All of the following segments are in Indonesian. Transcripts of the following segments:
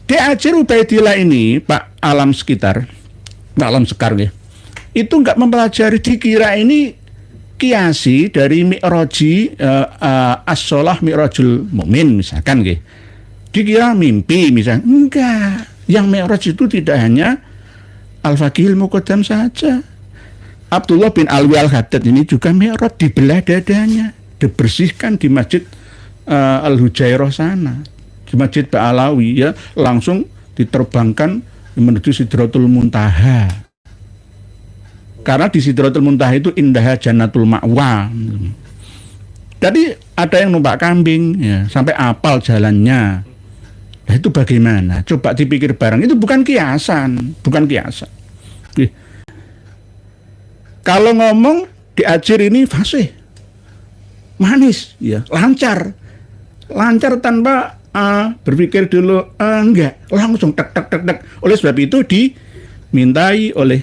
Di Ajir Ubaidillah ini, Pak Alam Sekitar, Pak Alam Sekar ya, itu nggak mempelajari, dikira ini kiasi dari mi'roji as-sholah mi'rojul mu'min misalkan gitu. Dikira mimpi misalnya. Enggak. Yang mi'raj itu tidak hanya Al-Faqihil Muqaddam saja. Abdullah bin Alwi Al-Haddad ini juga mi'raj, dibelah dadanya, dibersihkan di Masjid Al-Hujairah sana, di Masjid Ba'alawi ya, langsung diterbangkan menuju Sidratul Muntaha. Karena di Sidratul Muntaha itu indah Jannatul Ma'wa. Jadi ada yang numpak kambing ya, sampai apal jalannya. Nah itu bagaimana? Coba dipikir bareng. Itu bukan kiasan, bukan kiasan. Kalau ngomong di Ajir ini fasih, manis, ya, lancar tanpa berpikir dulu, enggak, langsung tek. Oleh sebab itu dimintai oleh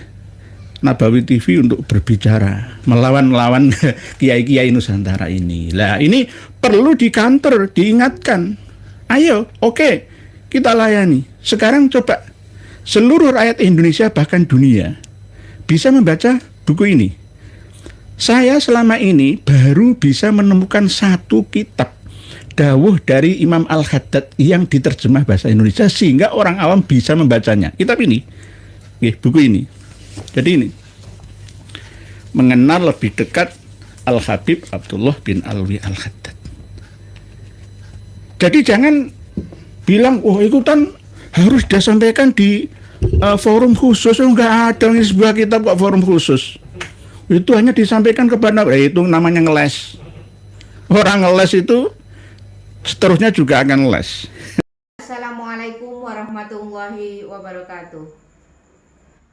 Nabawi TV untuk berbicara melawan kiai-kiai Nusantara ini. Lah ini perlu di kantor diingatkan. Ayo, oke, kita layani. Sekarang coba seluruh rakyat Indonesia bahkan dunia bisa membaca buku ini. Saya selama ini baru bisa menemukan satu kitab dawuh dari Imam Al-Haddad yang diterjemah bahasa Indonesia sehingga orang awam bisa membacanya. Kitab ini, buku ini. Jadi ini mengenal lebih dekat Al-Habib Abdullah bin Alwi Al-Haddad. Jadi jangan bilang, ikutan harus disampaikan di forum khusus. Enggak ada sebuah kitab kok forum khusus. Itu hanya disampaikan kepada, itu namanya ngeles. Orang ngeles itu seterusnya juga akan ngeles. Assalamualaikum warahmatullahi wabarakatuh.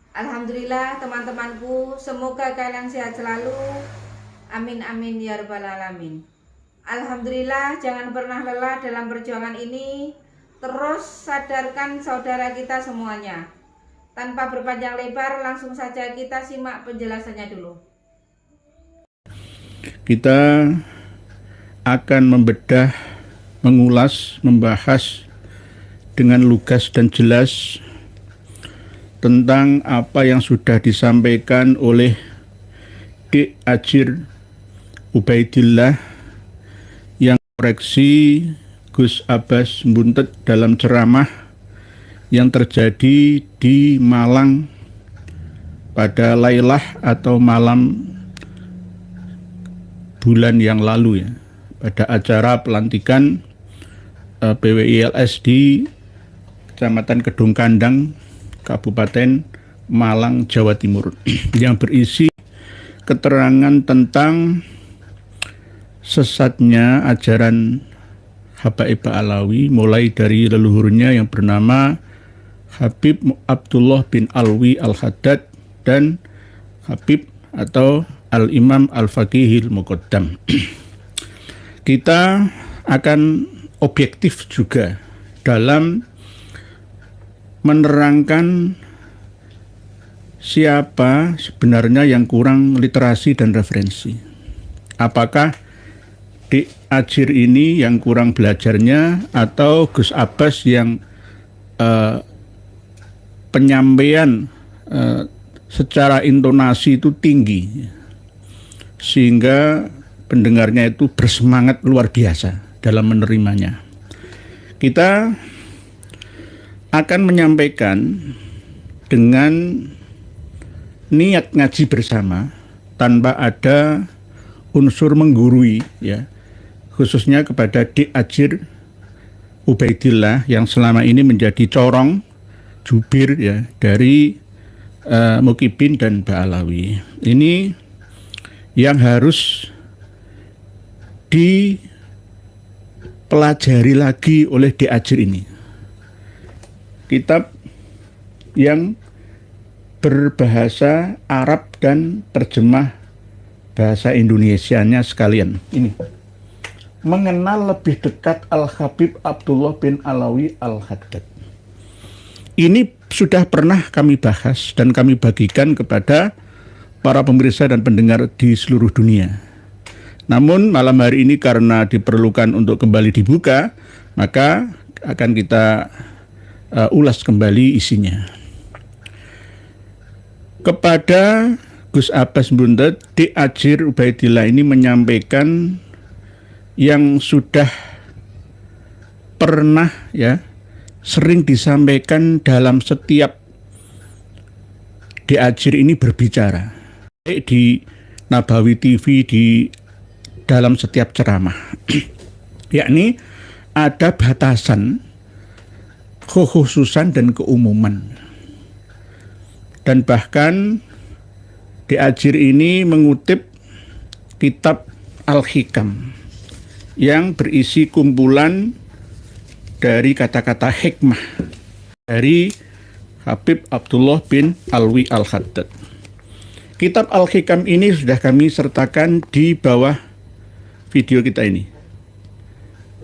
Alhamdulillah teman-temanku, semoga kalian sehat selalu. Amin amin ya rabbal alamin. Alhamdulillah, jangan pernah lelah dalam perjuangan ini. Terus sadarkan saudara kita semuanya. Tanpa berpanjang lebar, langsung saja kita simak penjelasannya dulu. Kita akan membedah, mengulas, membahas dengan lugas dan jelas tentang apa yang sudah disampaikan oleh Dik Ajir Ubaidillah yang koreksi Gus Abbas Buntet dalam ceramah yang terjadi di Malang pada Lailah atau malam bulan yang lalu ya, pada acara pelantikan PWILS di Kecamatan Kedung Kandang, Kabupaten Malang, Jawa Timur, yang berisi keterangan tentang sesatnya ajaran Habaib Ba'alawi mulai dari leluhurnya yang bernama Habib Abdullah bin Alwi Al-Haddad dan Habib atau Al-Imam Al-Faqihil Muqaddam. Kita akan objektif juga dalam menerangkan siapa sebenarnya yang kurang literasi dan referensi. Apakah Dik Ajir ini yang kurang belajarnya atau Gus Abbas yang penyampaian secara intonasi itu tinggi sehingga pendengarnya itu bersemangat luar biasa dalam menerimanya. Kita akan menyampaikan dengan niat ngaji bersama tanpa ada unsur menggurui ya, khususnya kepada Dik Ajir Ubaidillah yang selama ini menjadi corong jubir ya dari Mukibin dan Ba'alawi. Ini yang harus dipelajari lagi oleh Dik Ajir ini. Kitab yang berbahasa Arab dan terjemah bahasa Indonesianya sekalian. Ini mengenal lebih dekat Al-Habib Abdullah bin Alwi Al-Haddad. Ini sudah pernah kami bahas dan kami bagikan kepada para pemirsa dan pendengar di seluruh dunia. Namun malam hari ini karena diperlukan untuk kembali dibuka, maka akan kita ulas kembali isinya. Kepada Gus Abbas Buntet, Dik Ajir Ubaidillah ini menyampaikan yang sudah pernah sering disampaikan dalam setiap Dik Ajir ini berbicara di Nabawi TV, di dalam setiap ceramah. Yakni ada batasan, kekhususan dan keumuman. Dan bahkan Dik Ajir ini mengutip kitab Al-Hikam yang berisi kumpulan dari kata-kata hikmah dari Habib Abdullah bin Alwi Al-Haddad. Kitab Al-Hikam ini sudah kami sertakan di bawah video kita ini.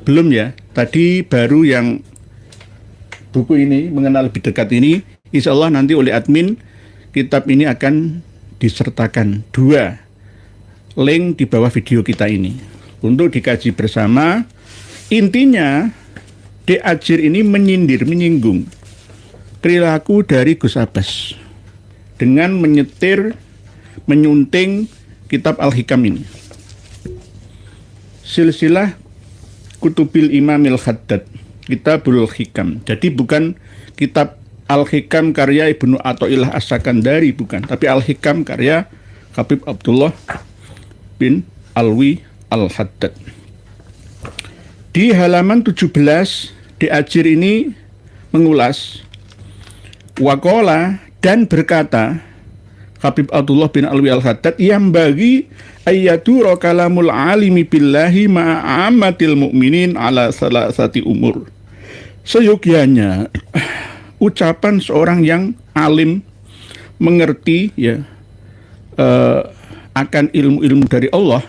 Belum ya, tadi baru yang buku ini, mengenal lebih dekat ini, insya Allah nanti oleh admin kitab ini akan disertakan 2 link di bawah video kita ini untuk dikaji bersama. Intinya Dik Ajir ini menyindir, menyinggung perilaku dari Gus Abbas dengan menyunting kitab Al-Hikam ini. Silsilah Kutubil Imamil Haddad, Kitabul Hikam. Jadi bukan kitab Al-Hikam karya Ibnu Athaillah As-Sakandari, bukan, tapi Al-Hikam karya Habib Abdullah bin Alwi Al-Haddad. Di halaman 17 Dik Ajir ini mengulas waqala dan berkata Habib Abdullah bin Alwi Al-Haddad yang bagi ayyadura kalamul alimi billahi ma'amatil mu'minin ala salasati umur. Seyogyanya ucapan seorang yang alim, mengerti akan ilmu-ilmu dari Allah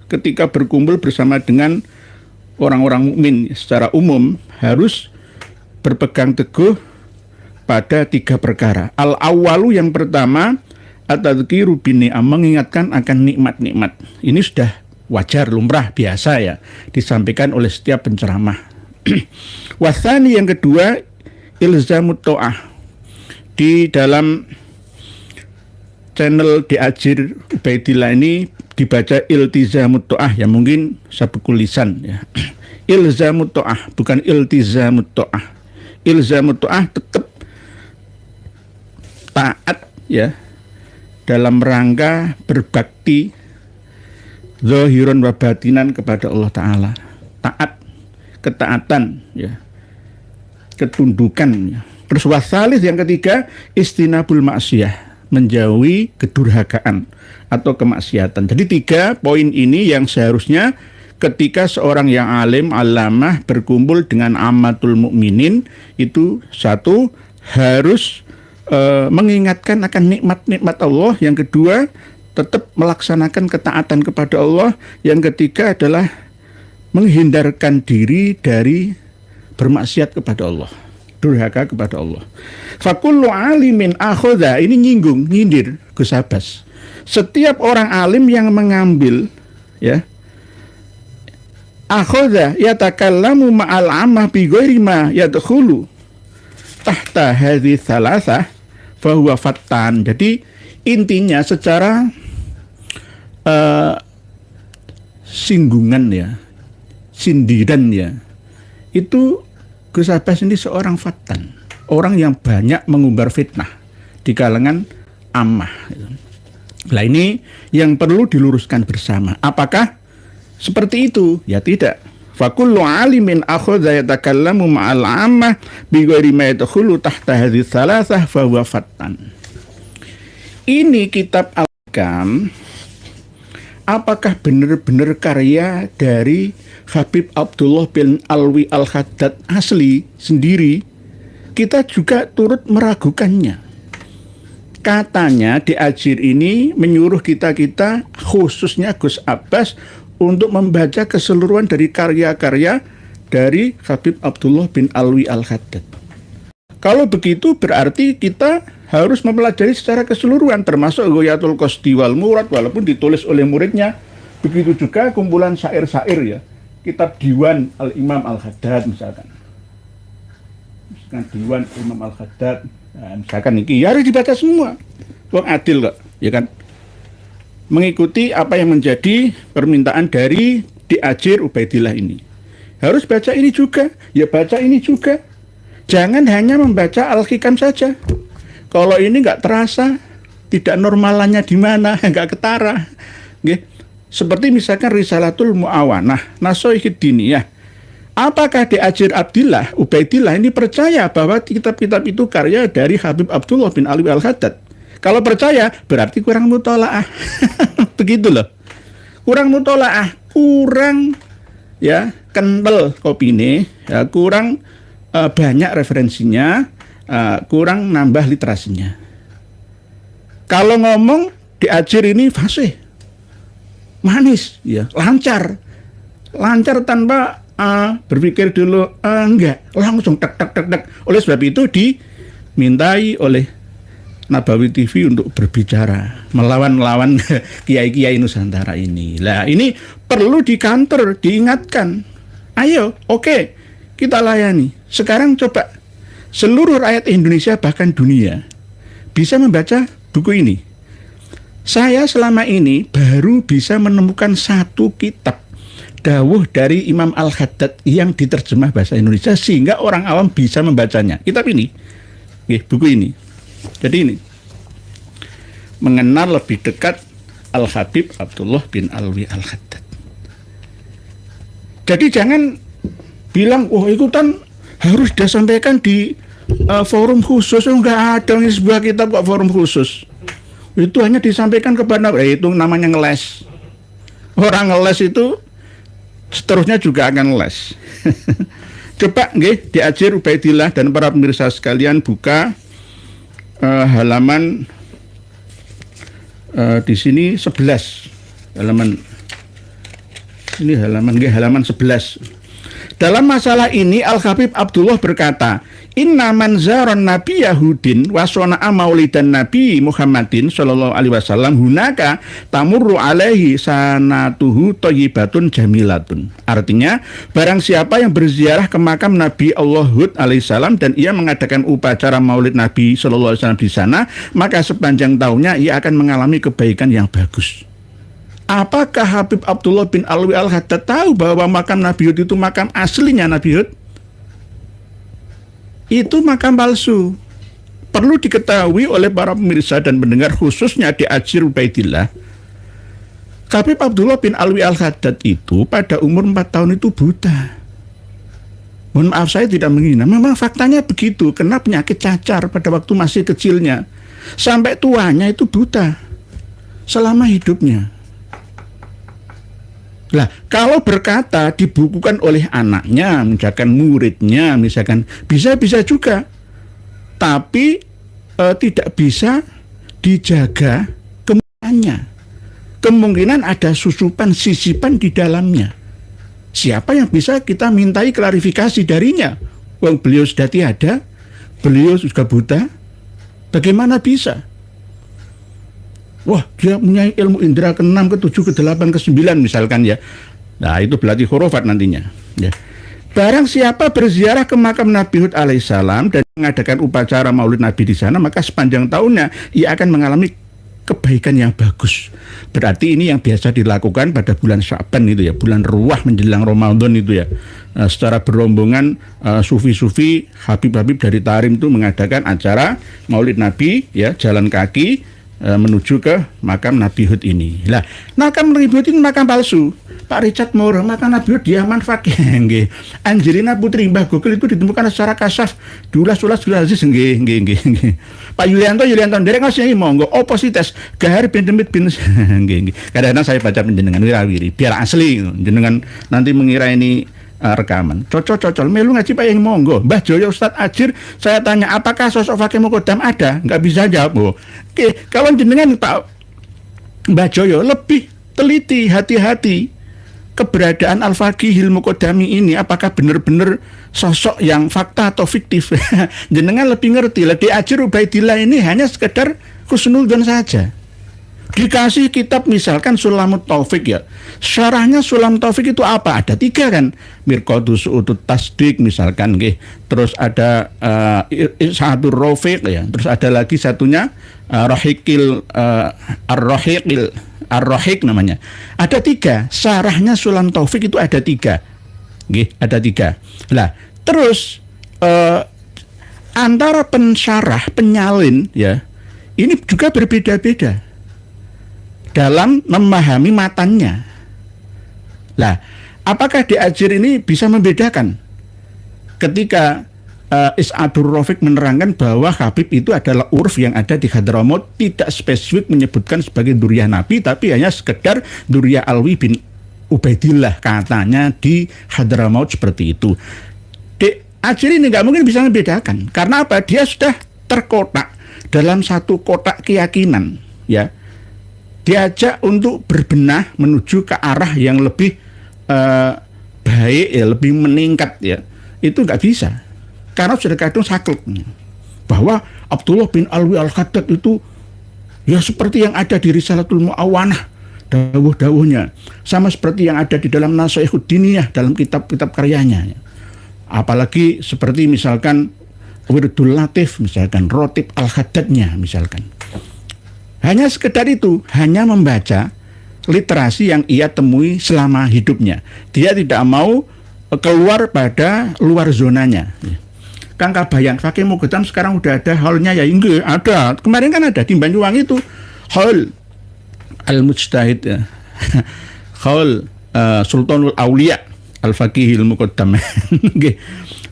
ketika berkumpul bersama dengan orang-orang mukmin secara umum harus berpegang teguh pada 3 perkara. Al-awwalu, yang pertama, at-tadhkiru bin-ni'am, mengingatkan akan nikmat-nikmat. Ini sudah wajar, lumrah, biasa disampaikan oleh setiap penceramah. Wasani, yang kedua, ilzamut ta'ah. Di dalam channel Dik Ajir Ubaidillah ini dibaca iltizamut ta'ah, mungkin sabukul lisan ilzamut ta'ah, bukan iltizamut ta'ah. Ilzamut ta'ah tetap taat dalam rangka berbakti zahiran wa batinan kepada Allah Ta'ala. Taat, ketaatan ketundukan. Terus wasalis, yang ketiga, istinabul maksiyah, menjauhi kedurhakaan atau kemaksiatan. Jadi 3 poin ini yang seharusnya ketika seorang yang alim, alamah berkumpul dengan amatul mukminin itu, 1, harus mengingatkan akan nikmat-nikmat Allah. Yang kedua, tetap melaksanakan ketaatan kepada Allah. Yang ketiga adalah menghindarkan diri dari bermaksiat kepada Allah, durhaka kepada Allah. Fakullu alimin akhadha, ini nyindir Gus Abbas. Setiap orang alim yang mengambil akhadha yatakallamu ma'al ammah bi ghairi ma yadkhulu tahta hadhihi thalathah fahuwa fattan. Jadi intinya secara singgungan sindiran itu Gus Abbas ini seorang fattan, orang yang banyak mengumbar fitnah di kalangan ammah. Nah, ini yang perlu diluruskan bersama. Apakah seperti itu? Ya tidak. Fakullu alimin akhadha yatakallamu ma'al ammah bi ghairi ma yadkhulu tahta hadhihi thalathah fa huwa fattan. Ini kitab Al-Hikam apakah benar-benar karya dari Habib Abdullah bin Alwi Al-Haddad asli sendiri? Kita juga turut meragukannya. Katanya Dik Ajir ini menyuruh kita khususnya Gus Abbas untuk membaca keseluruhan dari karya-karya dari Habib Abdullah bin Alwi Al-Haddad. Kalau begitu berarti kita harus mempelajari secara keseluruhan, termasuk Ghoyatul Qasdi wal Murad, walaupun ditulis oleh muridnya. Begitu juga kumpulan syair-syair kitab Diwan Al-Imam Al-Haddad misalkan. dengan Diwan Imam Al-Haddad. Nah, misalkan ini harus dibaca semua. Wong adil kok, ya kan? Mengikuti apa yang menjadi permintaan dari Diajir Ubaidillah ini. Harus baca ini juga, ya baca ini juga. Jangan hanya membaca Al-Hikam saja. Kalau ini nggak terasa, tidak normalannya di mana, nggak ketara. Nggih. Seperti misalkan Risalatul Mu'awanah, Nasoihid Diniyah. Apakah Diajir Ubaidillah ini percaya bahwa kitab-kitab itu karya dari Habib Abdullah bin Alwi Al-Haddad? Kalau percaya, berarti kurang mutolaah. Begitu loh. Kurang mutolaah, kurang ya kental kopine, ya, kurang banyak referensinya, kurang nambah literasinya. Kalau ngomong Diajir ini fasih, manis, ya, lancar tanpa berpikir dulu, enggak, langsung tek. Oleh sebab itu dimintai oleh Nabawi TV untuk berbicara melawan kiai-kiai Nusantara ini. Lah ini perlu dikanter, diingatkan. Ayo, oke, kita layani. Sekarang coba seluruh rakyat Indonesia bahkan dunia bisa membaca buku ini. Saya selama ini baru bisa menemukan satu kitab dawuh dari Imam Al-Haddad yang diterjemah bahasa Indonesia sehingga orang awam bisa membacanya. Kitab ini, buku ini. Jadi ini mengenal lebih dekat Al-Habib Abdullah bin Alwi Al-Haddad. Jadi jangan bilang, oh ikutan harus disampaikan di forum khusus. Enggak ada sebuah kitab kok forum khusus. Itu hanya disampaikan kepada itu namanya ngeles. Orang ngeles itu seterusnya juga akan les. Coba nggih Diajir Ubaidillah dan para pemirsa sekalian buka halaman di sini 11. Halaman 11. Dalam masalah ini Al-Habib Abdullah berkata, Inna man zaron Nabi Yahudin wasona'a maulidan Nabi Muhammadin sallallahu alaihi wasallam hunaka tamurru alaihi sanatuhu thayyibatun jamilatun. Artinya, barang siapa yang berziarah ke makam Nabi Allah Hud alaihissalam dan ia mengadakan upacara maulid Nabi sallallahu alaihi wasallam di sana, maka sepanjang tahunnya ia akan mengalami kebaikan yang bagus. Apakah Habib Abdullah bin Alwi Al-Haddad tahu bahwa makam Nabi Hud itu makam aslinya Nabi Hud? Itu makam palsu. Perlu diketahui oleh para pemirsa dan pendengar khususnya Diajir Ubaidillah. Habib Abdullah bin Alwi Al-Haddad itu pada umur 4 tahun itu buta. Mohon maaf saya tidak menghina, memang faktanya begitu, kena penyakit cacar pada waktu masih kecilnya. Sampai tuanya itu buta selama hidupnya. Lah, kalau berkata dibukukan oleh anaknya, misalkan muridnya, misalkan bisa juga, tapi tidak bisa dijaga kemungkinannya. Kemungkinan ada susupan, sisipan di dalamnya. Siapa yang bisa kita mintai klarifikasi darinya? Wong beliau sudah tiada, beliau juga buta. Bagaimana bisa? Wah, dia punya ilmu indera ke-6, ke-7, ke-8, ke-9 misalkan ya. Nah, itu berarti khurafat nantinya. Ya. Barang siapa berziarah ke makam Nabi Hud alaihissalam dan mengadakan upacara maulid Nabi di sana, maka sepanjang tahunnya ia akan mengalami kebaikan yang bagus. Berarti ini yang biasa dilakukan pada bulan Sya'ban itu ya, bulan ruah menjelang Ramadan itu ya. Secara berombongan sufi-sufi, habib-habib dari Tarim itu mengadakan acara maulid Nabi ya, jalan kaki menuju ke makam Nabi Hud ini. Lah, makam Nabi Hud ini makam palsu. Pak Richard Moore, makam Nabi Hud Diaman Fakih nggih. Angelina Putri Mbah Gokil itu ditemukan secara kasaf diulas-ulas Aziz nggih. Pak Yulianto derek ngasih monggo oposites Gahar bin Demit bin nggih. Kadang-kadang saya baca penjenengan wirawiri biar asli jenengan nanti mengira ini rekaman. Cocol melu ngaji Pak yang monggo. Mbah Joyo Ustadz Ajir, saya tanya apakah sosok Fakih Muqaddam ada? Nggak bisa jawab. Oke, kalau jenengan Pak Mbah Joyo lebih teliti, hati-hati keberadaan Al-Faqihil Muqaddami ini apakah benar-benar sosok yang fakta atau fiktif. Jenengan lebih ngerti. Diajir Ubaidillah ini hanya sekedar husnudzon saja. Dikasih kitab misalkan Sulamut Taufik ya. Syarahnya Sulam Taufik itu apa? Ada 3 kan. Mirqatus Su'udut Tasdik misalkan nggih. Terus ada Isahatur Rafiq ya. Terus ada lagi satunya Rahiqil Ar-Rahiq namanya. Ada 3. Syarahnya Sulam Taufik itu ada 3. Nggih, ada 3. Lah, terus antara pensyarah, penyalin ya. Ini juga berbeda-beda dalam memahami matannya. Lah, apakah di Ajir ini bisa membedakan ketika Isahatur Rafiq menerangkan bahwa Habib itu adalah urf yang ada di Hadramaut, tidak spesifik menyebutkan sebagai dzurriyyah Nabi, tapi hanya sekedar dzurriyyah Alwi bin Ubaidillah katanya di Hadramaut seperti itu. Di Ajir ini nggak mungkin bisa membedakan. Karena apa? Dia sudah terkotak dalam satu kotak keyakinan, ya. Diajak untuk berbenah menuju ke arah yang lebih baik ya, lebih meningkat ya. Itu nggak bisa. Karena sudah kadung saklek bahwa Abdullah bin Alwi Al-Khaddad itu ya seperti yang ada di Risalatul Mu'awanah, dawuh-dawuhnya sama seperti yang ada di dalam Nasaihud Diniyah, dalam kitab-kitab karyanya. Apalagi seperti misalkan Wirdul Latif, misalkan Rotib Al-Khaddadnya misalkan. Hanya sekedar itu, hanya membaca literasi yang ia temui selama hidupnya. Dia tidak mau keluar pada luar zonanya. Kang Kabayang, Fakih Mogetam sekarang udah ada hallnya ya? Enggak, ada. Kemarin kan ada di Banyuwangi itu hall Al-Mujtahid ya. Hall Sultanul Aulia Al-Faqihil Muqaddam.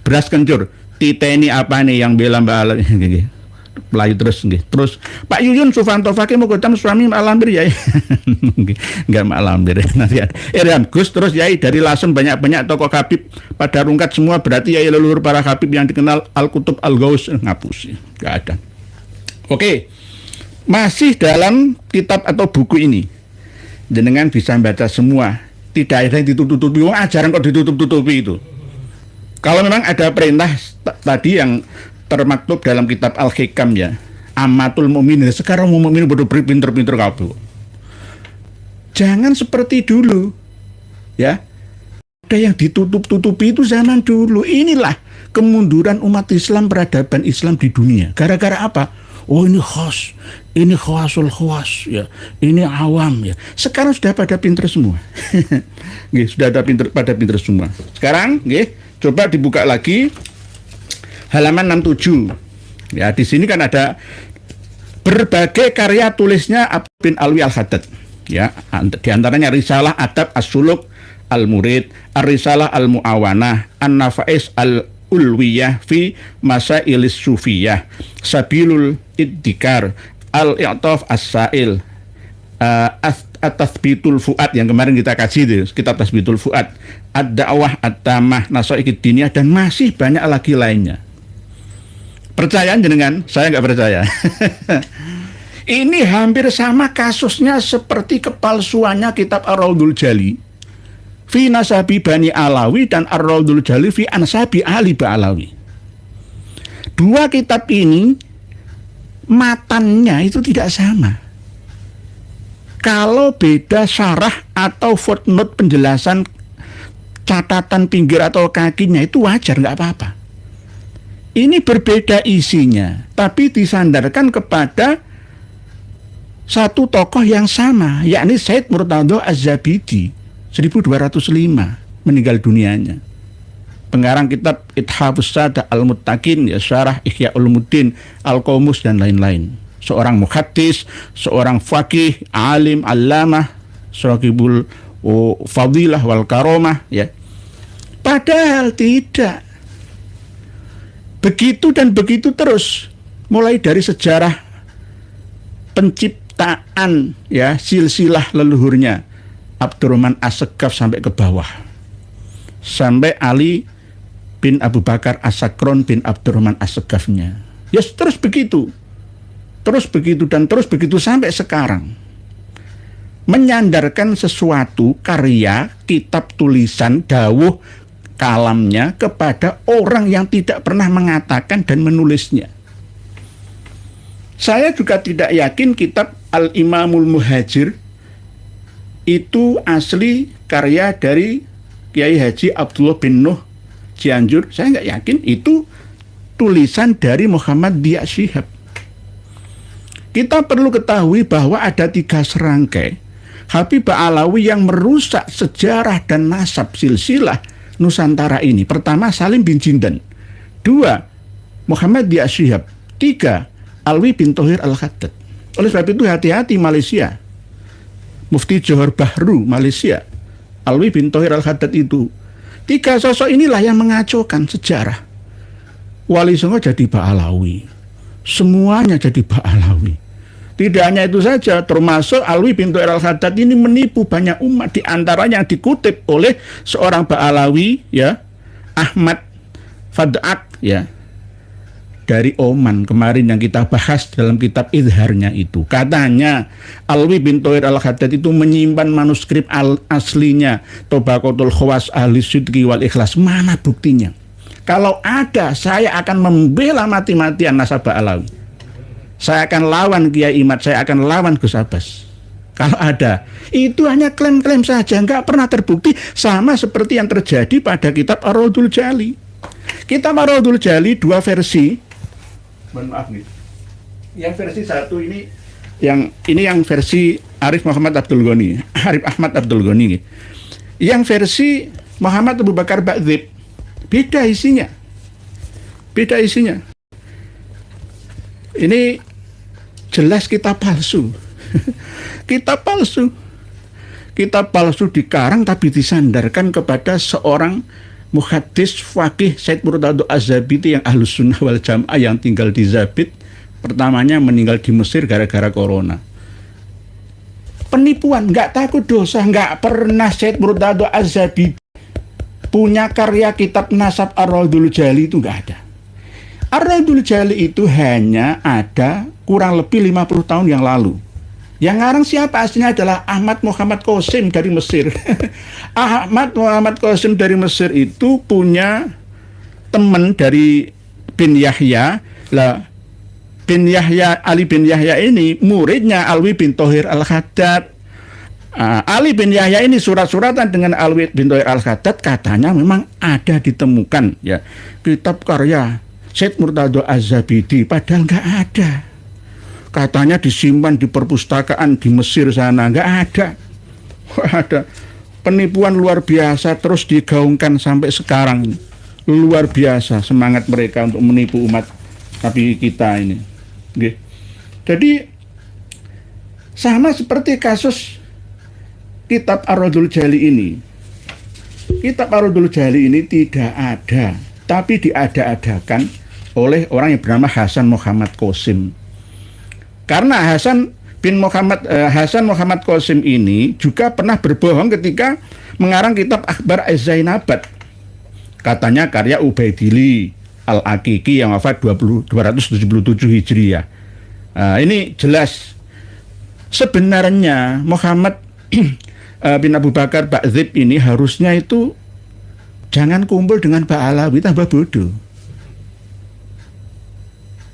Beras kencur. Titeni apa nih yang bela Mbak Ala? Melayu terus nggih. Terus Pak Yuyun Sufanto Fakih Mogetam suami Mak Lampir ya. Enggak Mak Lampir nanti ada. Gus terus Yai dari Lasem banyak-banyak tokoh Habib pada rungkat semua, berarti Yai leluhur para Habib yang dikenal Al-Kutub Al-Ghaus ngapus. Enggak ada. Oke. Masih dalam kitab atau buku ini jenengan bisa baca semua. Tidak ada yang ditutup-tutupi. Ajaran kok ditutup-tutupi itu. Kalau memang ada perintah tadi yang termaktub dalam kitab Al-Hikam ya, Amatul Mu'minin. Sekarang mu'minin bodoh pinter-pinter kabeh. Jangan seperti dulu. Ya. Ada yang ditutup-tutupi itu zaman dulu. Inilah kemunduran umat Islam, peradaban Islam di dunia. Gara-gara apa? Oh ini khas, ini khawasul khawas ya, ini awam ya. Sekarang sudah pada pinter semua. Nggih, sudah ada pada pinter semua. Sekarang nggih, coba dibuka lagi halaman 67. Ya, di sini kan ada berbagai karya tulisnya Abdullah bin Alwi Al-Khaddad. Ya, di antaranya Risalah Adab As-Suluk Al-Murid, Ar-Risalah Al-Mu'awanah, An-Nafais Al-Ulwiyah fi Masailis Sufiyah, Sabilul Iddikar, Al-I'taf As-Sa'il, At-Tathbitul Fuad yang kemarin kita kaji itu, kitab Tathbitul Fuad, Ad-Da'wah At-Tamah, Nasaihid Diniyah, dan masih banyak lagi lainnya. Percayaan jenengan? Saya nggak percaya. Ini hampir sama kasusnya seperti kepalsuannya kitab Ar-Raudul Jali fi Nasabi Bani Alawi dan Ar-Raudul Jali fi Ansabi Ali Ba'alawi. Dua kitab ini matannya itu tidak sama. Kalau beda syarah atau footnote penjelasan catatan pinggir atau kakinya itu wajar, nggak apa-apa. Ini berbeda isinya, tapi disandarkan kepada satu tokoh yang sama, yakni Said Murtadho Az-Zabidi, 1205 meninggal dunianya. Pengarang kitab Ithafus Sada Al-Muttaqin, ya, Syarah Ihya Ulumuddin, Al-Qomus, dan lain-lain. Seorang muhaddis, seorang faqih, alim, allamah, sahibul fadilah wal karomah, ya. Padahal tidak. Begitu dan begitu terus, mulai dari sejarah penciptaan ya silsilah leluhurnya Abdurrahman As-Saqqaf sampai ke bawah, sampai Ali bin Abu Bakar As-Sakron bin Abdurrahman As-Saqqafnya. Ya terus begitu dan terus begitu sampai sekarang. Menyandarkan sesuatu karya, kitab tulisan, dawuh kalamnya kepada orang yang tidak pernah mengatakan dan menulisnya. Saya juga tidak yakin kitab Al-Imamul Muhajir itu asli karya dari Kiai Haji Abdullah bin Nuh Cianjur. Saya nggak yakin itu tulisan dari Muhammad Dia Shihab. Kita perlu ketahui bahwa ada 3 serangkai Habibah Alawi yang merusak sejarah dan nasab silsilah Nusantara ini. Pertama, Salim bin Jindan. 2, Muhammad Dia Shihab. 3, Alwi bin Thohir Al-Khaddad. Oleh sebab itu hati-hati Malaysia. Mufti Johor Bahru Malaysia, Alwi bin Thohir Al-Khaddad itu. 3 sosok inilah yang mengacaukan sejarah. Wali Songo jadi Ba'alawi. Semuanya jadi Ba'alawi. Tidak hanya itu saja, termasuk Alwi bin Thohir Al-Khaddad ini menipu banyak umat. Di antaranya yang dikutip oleh seorang Ba'alawi, ya, Ahmad Fad'ak, ya, dari Oman kemarin yang kita bahas dalam kitab Izharnya itu. Katanya Alwi bin Thohir Al-Khaddad itu menyimpan manuskrip aslinya Tobaqatul Khawas Ahli Sidqi wal Ikhlas. Mana buktinya? Kalau ada, saya akan membela mati-matian nasabah Alawi. Saya akan lawan Kiai Imad, saya akan lawan Gus Abbas. Kalau ada, itu hanya klaim-klaim saja, nggak pernah terbukti. Sama seperti yang terjadi pada kitab Ar-Raudhul Jali. Kitab Ar-Raudhul Jali 2 versi. Mohon maaf nih. Yang versi 1 ini yang versi Arif Muhammad Abdul Ghani, Arif Ahmad Abdul Ghani. Yang versi Muhammad Abu Bakar Ba'dzib beda isinya. Beda isinya. Ini jelas kitab palsu. Kitab palsu. Kitab palsu dikarang tapi disandarkan kepada seorang muhaddis faqih Said Murtado Az-Zabiti yang Ahlus Sunnah wal Jamaah yang tinggal di Zabit. Pertamanya meninggal di Mesir gara-gara corona. Penipuan, nggak takut dosa. Nggak pernah Said Murtado Az-Zabiti punya karya kitab Nasab Ar-Raudhul Jali, itu nggak ada. Ar-Raudhul Jali itu hanya ada kurang lebih 50 tahun yang lalu. Yang ngarang siapa aslinya adalah Ahmad Muhammad Qasim dari Mesir. Ahmad Muhammad Qasim dari Mesir itu punya teman dari bin Yahya. Lah, bin Yahya, Ali bin Yahya ini muridnya Alwi bin Thohir Al-Khaddad. Ali bin Yahya ini surat-suratan dengan Alwi bin Thohir Al-Khaddad katanya memang ada ditemukan, ya, kitab karya Said Murtado Az-Zabidi, padahal nggak ada. Katanya disimpan di perpustakaan di Mesir sana, nggak ada. Ada penipuan luar biasa terus digaungkan sampai sekarang. Luar biasa semangat mereka untuk menipu umat tapi kita ini. Oke. Jadi sama seperti kasus kitab Ar-Raudhul Jali ini. Kitab Ar-Raudhul Jali ini tidak ada, tapi diada-adakan oleh orang yang bernama Hasan Muhammad Qasim. Karena Hasan Muhammad Qasim ini juga pernah berbohong ketika mengarang kitab Akhbar Az-Zainabad. Katanya karya Ubaidillah Al-Aqiqi yang wafat 277 Hijriah. Ini jelas sebenarnya Muhammad bin Abu Bakar Ba'dzib ini harusnya itu jangan kumpul dengan Ba'alawi, tambah bodoh.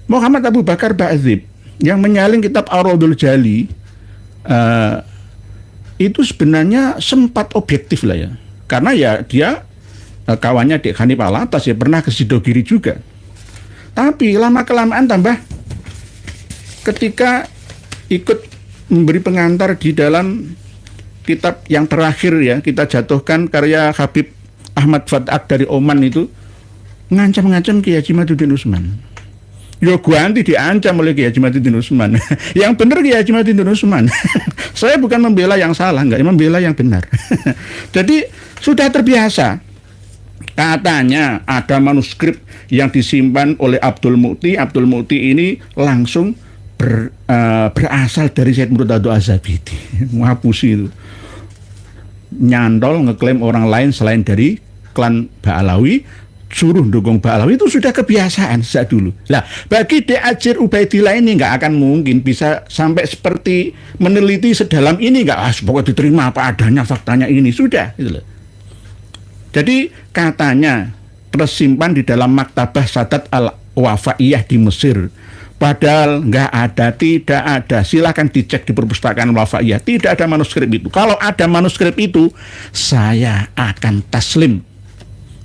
Muhammad Abu Bakar Ba'dzib yang menyalin kitab Ar-Raudhul Jali itu sebenarnya sempat objektif lah ya, karena ya dia kawannya Dek Hanif Alatas, ya pernah ke Sidogiri juga. Tapi lama-kelamaan tambah ketika ikut memberi pengantar di dalam kitab yang terakhir ya, kita jatuhkan karya Habib Ahmad Fad'ak dari Oman itu, ngancam-ngancam Kiai Haji Madudin Usman. Yo gua nanti diancam oleh Kiai Haji Madudin Usman. Yang benar Kiai Haji Madudin Usman. Saya bukan membela yang salah, enggak, membela yang benar. Jadi sudah terbiasa. Katanya ada manuskrip yang disimpan oleh Abdul Mu'ti. Abdul Mu'ti ini langsung berasal dari Said Murtado Az-Zabidi. Ngapusi itu. Nyantol ngeklaim orang lain selain dari klan Ba'alawi, suruh dukung Ba'alawi, itu sudah kebiasaan sejak dulu. Nah, bagi Dek Ajir Ubaidillah ini nggak akan mungkin bisa sampai seperti meneliti sedalam ini, nggak, pokoknya diterima apa adanya, faktanya ini sudah gitu loh. Jadi katanya tersimpan di dalam Maktabah Sadat Al-Wafaiyah di Mesir. Padahal nggak ada, tidak ada. Silahkan dicek di perpustakaan Wafaiyah. Tidak ada manuskrip itu. Kalau ada manuskrip itu, saya akan taslim.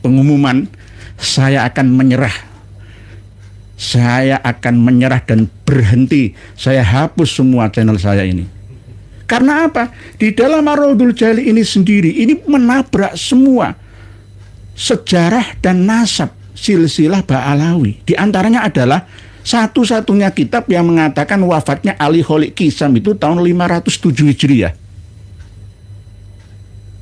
Pengumuman, saya akan menyerah. Saya akan menyerah dan berhenti. Saya hapus semua channel saya ini. Karena apa? Di dalam Ar-Raudhul Jali ini sendiri, ini menabrak semua sejarah dan nasab silsilah Ba'alawi. Di antaranya adalah satu-satunya kitab yang mengatakan wafatnya Ali Kholik Kisam itu tahun 507 Hijriah.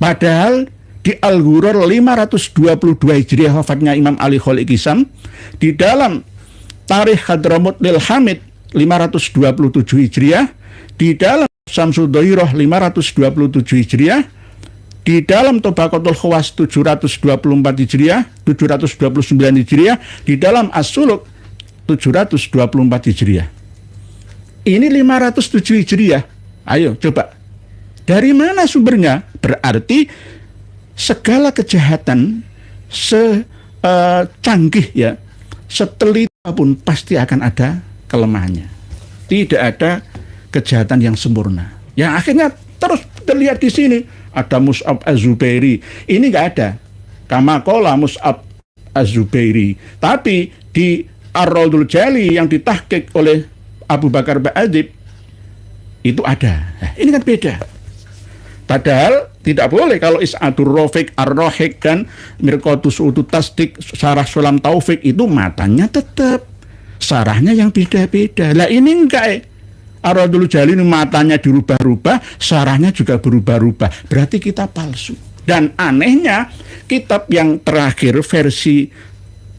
Padahal di Al-Ghurur 522 Hijriah wafatnya Imam Ali Kholik Kisam. Di dalam Tarikh Hadramut Lil Hamid 527 Hijriah. Di dalam Syamsud Dhairah 527 Hijriah. Di dalam Tobaqatul Khawas 724 Hijriah, 729 Hijriah, di dalam As-Suluk 724 Hijriah. Ini 507 Hijriah. Ayo coba. Dari mana sumbernya? Berarti segala kejahatan secanggih ya, seteliti pun pasti akan ada kelemahannya. Tidak ada kejahatan yang sempurna. Yang akhirnya terus terlihat di sini. Ada Mus'ab Az-Zubairi. Ini nggak ada. Kama qala Mus'ab Az-Zubairi. Tapi di Ar-Raudhul Jali yang ditahqiq oleh Abu Bakar Ba'adzib itu ada. Nah, ini kan beda. Padahal tidak boleh kalau Is'adur Rafiq, Ar-Rahiq dan Mirqatus Utut Tasdik, Syarah Sulam Taufik itu matanya tetap. Sarahnya yang beda-beda. Lah ini enggak. Ar-Raudhul Jali ini matanya dirubah-rubah, sarahnya juga berubah-ubah. Berarti kitab palsu. Dan anehnya, kitab yang terakhir versi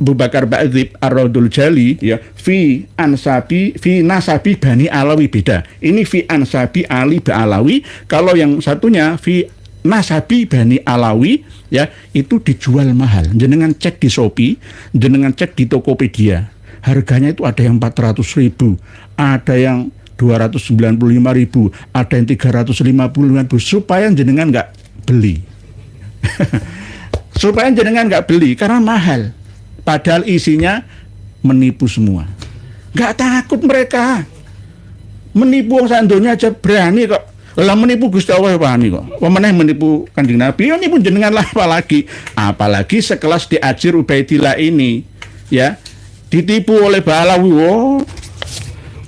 Abu Bakar Ba'adzib Ar-Raudhul Jali ya, fi nasabi Bani Alawi beda. Ini fi ansabi Ali Ba'alawi. Kalau yang satunya fi nasabi Bani Alawi ya, itu dijual mahal. Jenengan cek di Shopee, jenengan cek di Tokopedia. Harganya itu ada yang 400.000, ada yang 295.000, ada yang 355.000, supaya jenengan nggak beli. Supaya jenengan nggak beli karena mahal. Padahal isinya menipu semua. Nggak takut mereka. Menipu orang sandonya aja berani kok. Lah menipu Gusti Allah berani kok. Pemenang menipu Kanjeng Nabi, ini pun jenengan lah apalagi sekelas Diajir Ubaidillah ini, ya ditipu oleh Ba'alawi. Oh,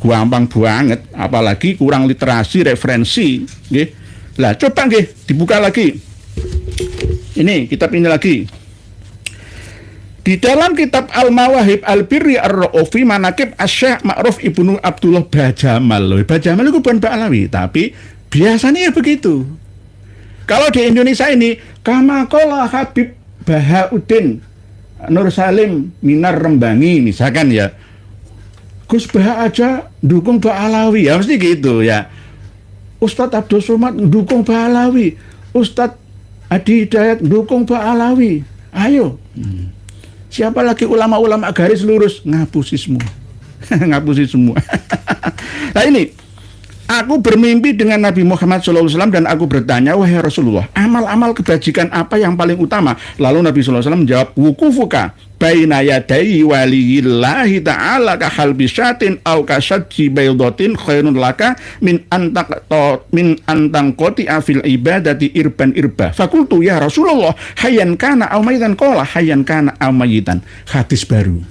gampang banget, apalagi kurang literasi, referensi, nggih. Lah coba nggih dibuka lagi. Ini kitab ini lagi. Di dalam kitab Al-Mawahib Al-Birri Ar-Ra'ufi Manaqib Asy-Syaikh Ma'ruf Ibnu Abdullah Bajamal. Bajamal itu bukan Ba'alawi, tapi biasanya begitu. Kalau di Indonesia ini, kama qala Habib Bahauddin Nur Salim Minar Rembangi misalkan ya, Gus Bah aja dukung Ba'alawi, ya mesti gitu ya. Ustadz Abdul Somad dukung Ba'alawi, Ustadz Adi Hidayat dukung Ba'alawi. Ayo, siapa lagi ulama-ulama garis lurus ngapusi semua. Ngapusi semua. Nah ini, aku bermimpi dengan Nabi Muhammad SAW dan aku bertanya, wahai Rasulullah, amal-amal kebajikan apa yang paling utama? Lalu Nabi SAW menjawab, wukufuka baina yadai waliyillahi ta'ala kahal bisyatin au kasadji baydatin khairun laka min antangkoti afil ibadati irban irba. Fakultu ya Rasulullah hayyan kana au mayitan, qala hayyan kana au mayitan. Hadis baru.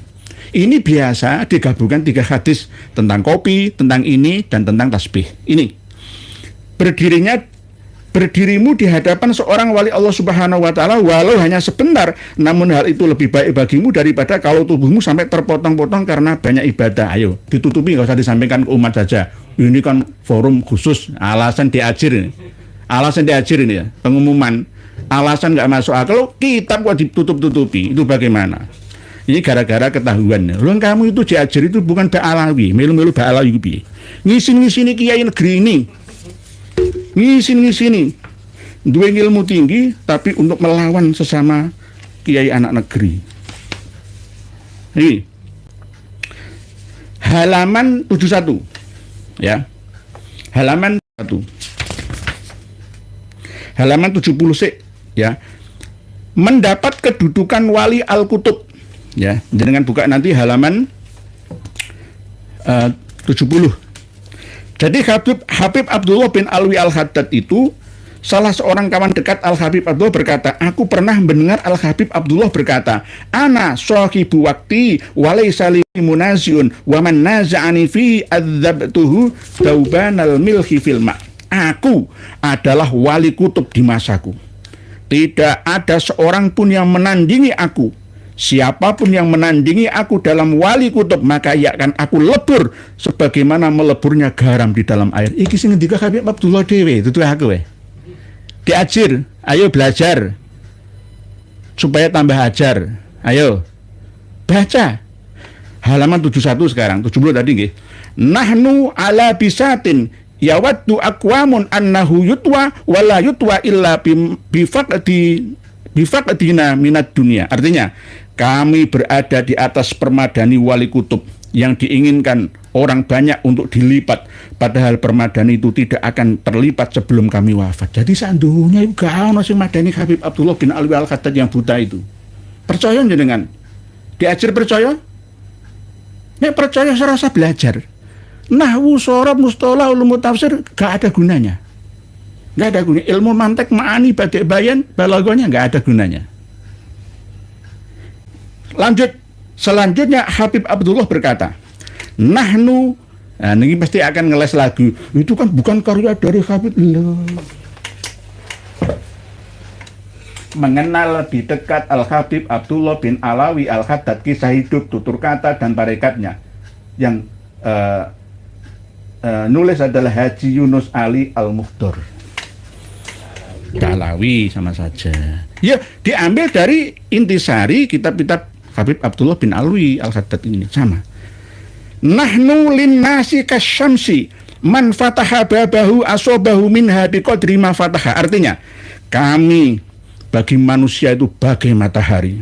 Ini biasa digabungkan 3 hadis tentang kopi, tentang ini, dan tentang tasbih. Ini berdirimu di hadapan seorang wali Allah Subhanahu wa Ta'ala walau hanya sebentar, namun hal itu lebih baik bagimu daripada kalau tubuhmu sampai terpotong-potong karena banyak ibadah. Ayo ditutupi, nggak usah disampaikan ke umat saja. Ini kan forum khusus, alasan Diajir ini. Alasan Diajir ini ya, pengumuman. Alasan nggak masuk akal, kitab kok ditutup-tutupi, itu bagaimana? Ini gara-gara ketahuan. Loh, kamu itu Diajir itu bukan Ba'alawi, melu-melu Ba'alawi piye? Ngisin-ngisini kiai negeri ini. Ngisin-ngisini. Duwe ilmu tinggi tapi untuk melawan sesama kiai anak negeri. Ini halaman 71. Ya. Halaman 1. Halaman 70 sik, ya. Mendapat kedudukan wali al-kutub. Ya, jangan buka nanti halaman 70. Jadi Habib Abdullah bin Alwi Al-Haddad itu salah seorang kawan dekat Al-Habib Abdullah berkata, aku pernah mendengar Al-Habib Abdullah berkata, ana sahibu waqti walaysa li munaziun wa man naza'ani fi adzabtuhu daubanal milhi fil ma'. Aku adalah wali kutub di masaku. Tidak ada seorang pun yang menandingi aku. Siapapun yang menandingi aku dalam wali kutub, maka ia akan aku lebur sebagaimana meleburnya garam di dalam air. Iki sing ngendika Habib Abdullah dhewe, itu aku diajar, ayo belajar supaya tambah ajar. Ayo baca halaman 71 sekarang, 70 tadi nggih. Nahnu ala bisatin yawaddu aqwamun annahu yutwa wala yutwa illa bifaqdina minad dunia. Artinya kami berada di atas permadani wali kutub yang diinginkan orang banyak untuk dilipat, padahal permadani itu tidak akan terlipat sebelum kami wafat. Jadi sandunya itu gak ono sing madani Habib Abdullah bin Alwi Al-Haddad yang buta itu. Percaya jenengan? Diajar percaya? Nek percaya serasa belajar. Nahwu, shorab, mustolah, ulum tafsir gak ada gunanya. Gak ada gunanya. Ilmu mantek, ma'ani, badi' bayan, balagonya gak ada gunanya. Lanjut, selanjutnya Habib Abdullah berkata, nahnu, nah ini pasti akan ngeles lagu, itu kan bukan karya dari Habib. Loh. Mengenal lebih dekat Al-Habib Abdullah bin Alawi Al-Haddad, kisah hidup, tutur kata, dan tarekatnya. Yang nulis adalah Haji Yunus Ali Al-Mukhtar. Alawi sama saja. Ya, diambil dari intisari kitab-kitab Habib Abdullah bin Alwi Al-Haddad ini sama. Nahnu linnasi kasyamsi man fataha babahu asobahu minha biqadri ma fataha. Artinya, kami bagi manusia itu bagai matahari.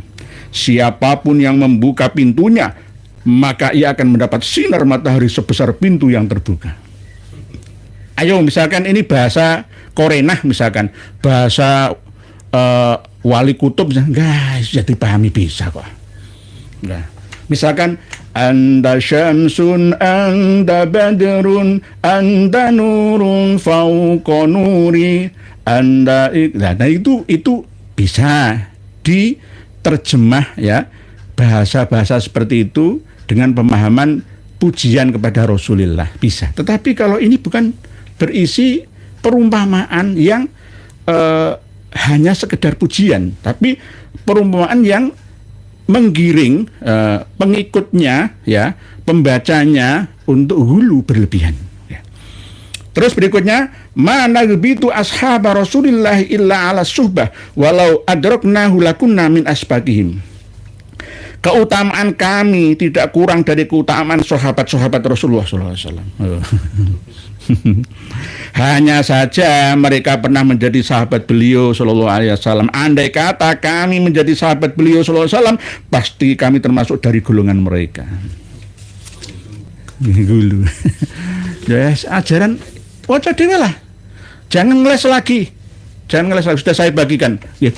Siapapun yang membuka pintunya, maka ia akan mendapat sinar matahari sebesar pintu yang terbuka. Ayo, misalkan ini bahasa Korenah, misalkan bahasa wali kutub, guys, jadi pahami bisa kok. Nah, misalkan anda syamsun, anda badrun, anda nurun fauqa nuri, anda nah itu bisa diterjemah ya, bahasa-bahasa seperti itu dengan pemahaman pujian kepada Rasulullah bisa. Tetapi kalau ini bukan berisi perumpamaan yang hanya sekedar pujian, tapi perumpamaan yang menggiring pengikutnya ya, pembacanya untuk hulu berlebihan ya. Terus berikutnya, mana begitu ashab Rasulillah illa ala suhbah walau adraknahu lakunna min asbaqihim. Keutamaan kami tidak kurang dari keutamaan sahabat-sahabat Rasulullah SAW. Hanya saja mereka pernah menjadi sahabat beliau Sallallahu Alaihi Wasallam. Andai kata kami menjadi sahabat beliau Sallallahu Alaihi Wasallam, pasti kami termasuk dari golongan mereka. Gulu. Yes, ajaran waca dewe lah. Jangan ngeles lagi. Sudah saya bagikan. Ya.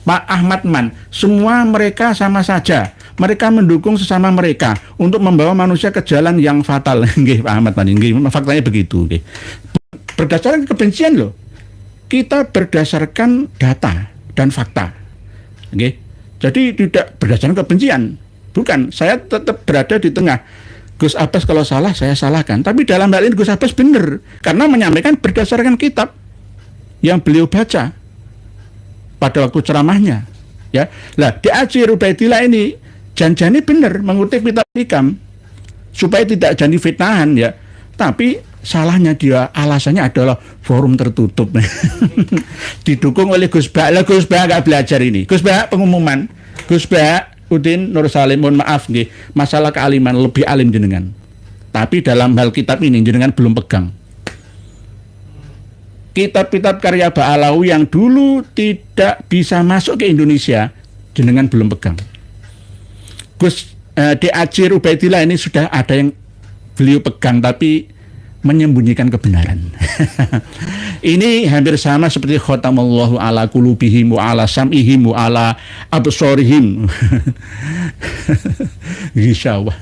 Pak Ahmad Man, semua mereka sama saja. Mereka mendukung sesama mereka untuk membawa manusia ke jalan yang fatal. Nggih, Pak Ahmad Man, nggih, faktanya begitu. Nggih. Berdasarkan kebencian loh. Kita berdasarkan data dan fakta. Nggih. Jadi tidak berdasarkan kebencian. Bukan, saya tetap berada di tengah. Gus Abbas kalau salah, saya salahkan. Tapi dalam hal ini Gus Abbas benar. Karena menyampaikan berdasarkan kitab yang beliau baca pada waktu ceramahnya, ya. Lah, diajar Ubaidillah ini janjani benar mengutip kitab hikam supaya tidak jadi fitnahan ya. Tapi salahnya dia alasannya adalah forum tertutup. Didukung oleh Gus Ba. Lah Gus Ba enggak belajar ini. Gus Ba pengumuman. Gus Ba Udin Nur Salim, mohon maaf nggih, masalah kealiman lebih alim jenengan. Tapi dalam hal kitab ini jenengan belum pegang. Kitab-kitab karya Ba'alawi yang dulu tidak bisa masuk ke Indonesia, jenengan belum pegang. Gus Diajir Ubaidillah ini sudah ada yang beliau pegang, tapi menyembunyikan kebenaran. Ini hampir sama seperti khatamallahu ala qulubihim wa ala sam'ihim wa ala absarihim. Insyaallah.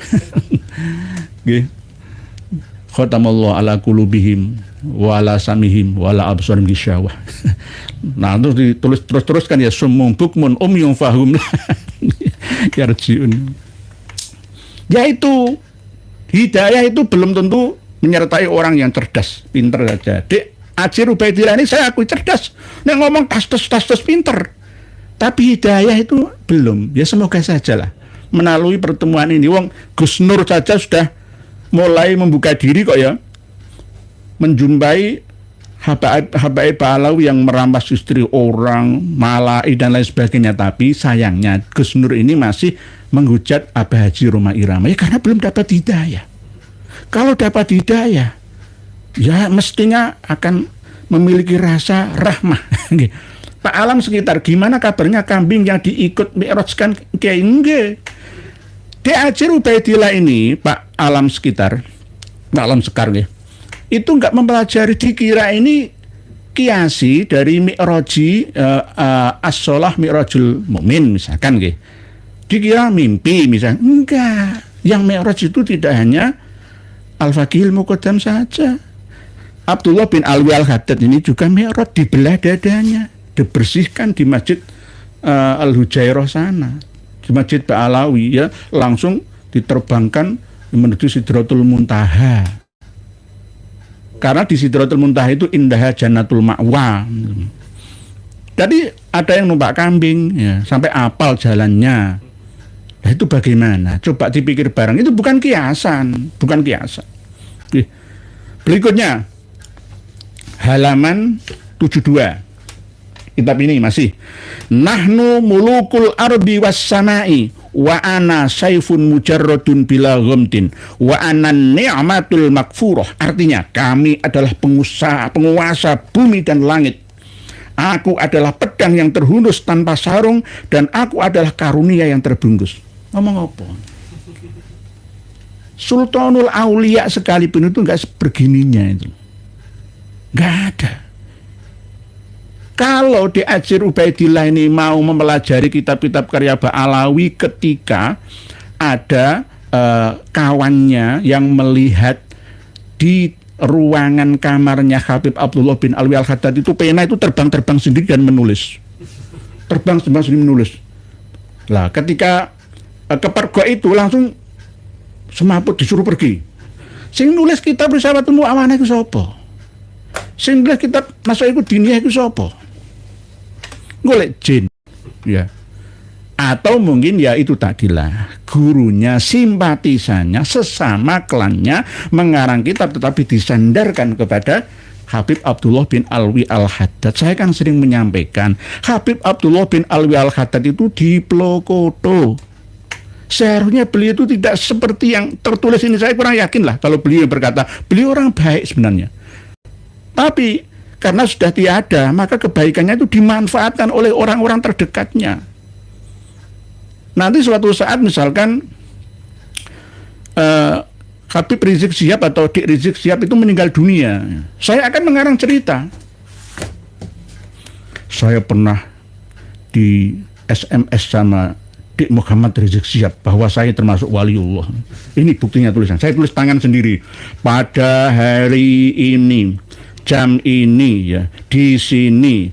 khatamallahu ala qulubihim wa ala samihim wa ala absarihim ghisyawah. Nah, terus ditulis terus-teruskan ya, summun bukmun umyun fahum yarjiun. Yaitu hidayah itu belum tentu menyertai orang yang cerdas, pinter saja. Dek Ajir Ubaidillah ini saya akui cerdas, dia ngomong tas pinter, tapi hidayah itu belum. Ya semoga sajalah melalui pertemuan ini. Wong Gus Nur saja sudah mulai membuka diri kok ya, menjumpai habaib Alawi yang merampas istri orang, malai dan lain sebagainya. Tapi sayangnya Gus Nur ini masih menghujat Abah Haji Roma Irama, ya karena belum dapat hidayah. Kalau dapat hidayah, ya mestinya akan memiliki rasa rahmah. Pak Alam sekitar, gimana kabarnya kambing yang diikut mi'rajkan Kiai? Nggih. Dek Ajir Ubaidillah ini, Pak Alam sekitar, Pak Alam Sekar nggih, itu enggak mempelajari, dikira ini kiasi dari mi'raji as-sholah mi'rajul mu'min misalkan nggih. Dikira mimpi misalnya. Enggak. Yang mi'raj itu tidak hanya Al-Faqihil Muqaddam saja. Abdullah bin Alwi Al-Haddad ini juga mi'raj, dibelah dadanya, dibersihkan di Masjid Al-Hujairah sana, di Masjid Ba'alawi ya, langsung diterbangkan menuju Sidratul Muntaha. Karena di Sidratul Muntaha itu indah Jannatul Ma'wa. Jadi ada yang numpak kambing ya, sampai apal jalannya. Nah, itu bagaimana? Coba dipikir bareng. Itu bukan kiasan, bukan kiasan. Berikutnya halaman 72. Kitab ini masih. Nahnu mulukul ardi was samai wa ana saifun mujarradun bila ghamtin wa ana ni'matul makfurah. Artinya kami adalah penguasa bumi dan langit. Aku adalah pedang yang terhunus tanpa sarung dan aku adalah karunia yang terbungkus. Ngomong apa? Sultanul Aulia sekalipun itu enggak sebegininya itu. Enggak ada. Kalau di Ajir Ubaidillah ini mau mempelajari kitab-kitab karya Ba'alawi ketika ada kawannya yang melihat di ruangan kamarnya Habib Abdullah bin Alwi Al-Haddad itu pena itu terbang-terbang sendiri dan menulis. Terbang-terbang sendiri menulis. Lah ketika kepergok itu langsung semaput disuruh pergi. Sing nulis kitab Risalatul Mu'awana itu sapa? Sing nulis kitab Nasaihud Diniyah itu sapa? Golek jin. Ya. Atau mungkin ya itu tadilah gurunya, simpatisannya, sesama klannya mengarang kitab tetapi disandarkan kepada Habib Abdullah bin Alwi Al-Haddad. Saya kan sering menyampaikan Habib Abdullah bin Alwi Al-Haddad itu diplokoto. Seharusnya beliau itu tidak seperti yang tertulis ini. Saya kurang yakin lah kalau beliau berkata beliau orang baik sebenarnya. Tapi karena sudah tiada, maka kebaikannya itu dimanfaatkan oleh orang-orang terdekatnya. Nanti suatu saat misalkan Habib Rizik Syihab atau Dik Rizik Syihab itu meninggal dunia, saya akan mengarang cerita. Saya pernah di SMS sama Dik Muhammad Rizik Syihab bahwa saya termasuk waliullah. Ini buktinya tulisan. Saya tulis tangan sendiri. Pada hari ini, jam ini ya, di sini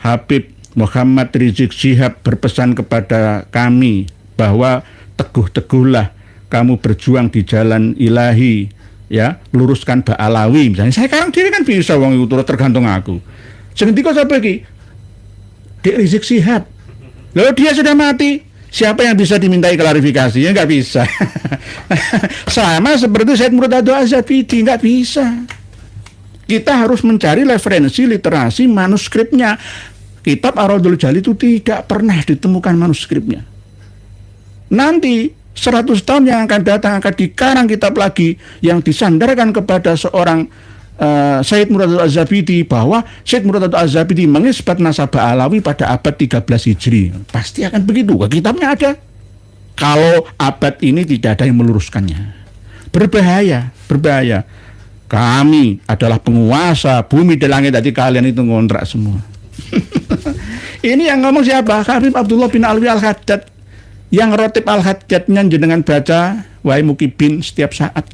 Habib Muhammad Rizik Syihab berpesan kepada kami bahwa teguh-teguhlah kamu berjuang di jalan ilahi ya, luruskan Ba'alawi misalnya. Saya sekarang diri kan bisa wong itu tergantung aku. Seketika sampai ki Dik Rizik Syihab. Lalu dia sudah mati, siapa yang bisa dimintai klarifikasi? Ya nggak bisa. Sama seperti Said Murtado Az-Zabidi, nggak bisa. Kita harus mencari referensi literasi manuskripnya. Kitab Ar-Raddul Jalil itu tidak pernah ditemukan manuskripnya. Nanti 100 tahun yang akan datang akan dikarang kitab lagi yang disandarkan kepada seorang Said Murtado Az-Zabidi bahwa Said Murtado Az-Zabidi mengisbat nasabah Alawi pada abad 13 Hijri. Pasti akan begitu. Kitabnya ada. Kalau abad ini tidak ada yang meluruskannya. Berbahaya, berbahaya. Kami adalah penguasa bumi dan langit, jadi kalian itu ngontrak semua. Ini yang ngomong siapa? Habib Abdullah bin Alwi Al-Haddad. Yang rotib Al-Haddadnya jenengan baca Wahai Mukibin setiap saat.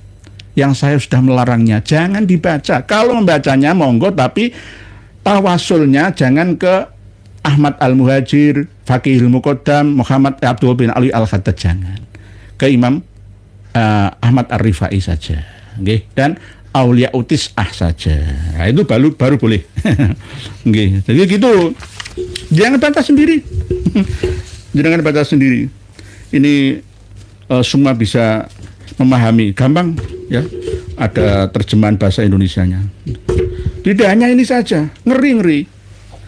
yang saya sudah melarangnya. Jangan dibaca. Kalau membacanya monggo, tapi tawasulnya jangan ke Ahmad Al-Muhajir, Faqihul Muqaddam, Muhammad Abdul bin Ali Al-Khaddad, jangan. Ke Imam Ahmad Ar-Rifai saja. Okay. Dan Aulia Utis'ah saja. Nah, itu baru boleh. Okay. Jadi gitu. Jangan baca sendiri. Jangan baca sendiri. Ini semua bisa memahami, gampang ya. Ada terjemahan bahasa Indonesianya. Tidak hanya ini saja, ngeri.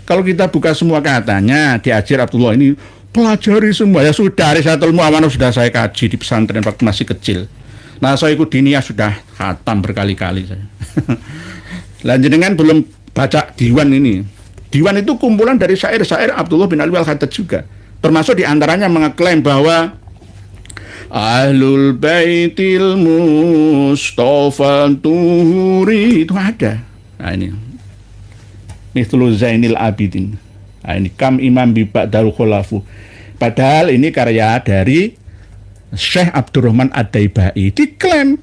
Kalau kita buka semua katanya, diajar Abdullah ini pelajari semua. Ya sudah, Risatul Mu'amanah sudah saya kaji di pesantren waktu masih kecil. Nah, saya ikut diniyah sudah khatam berkali-kali saya. Lanjutkan belum baca diwan ini. Diwan itu kumpulan dari syair-syair Abdullah bin Ali Al-Khaddad juga. Termasuk diantaranya mengeklaim bahwa Ahlul Baitil Mustafa Tuhuri itu ada. Nah ini Mithlu Zainil Abidin. Nah ini Kam Imam Bibak Darul Khulafu. Padahal ini karya dari Syekh Abdurrahman Ad-Daibai. Diklaim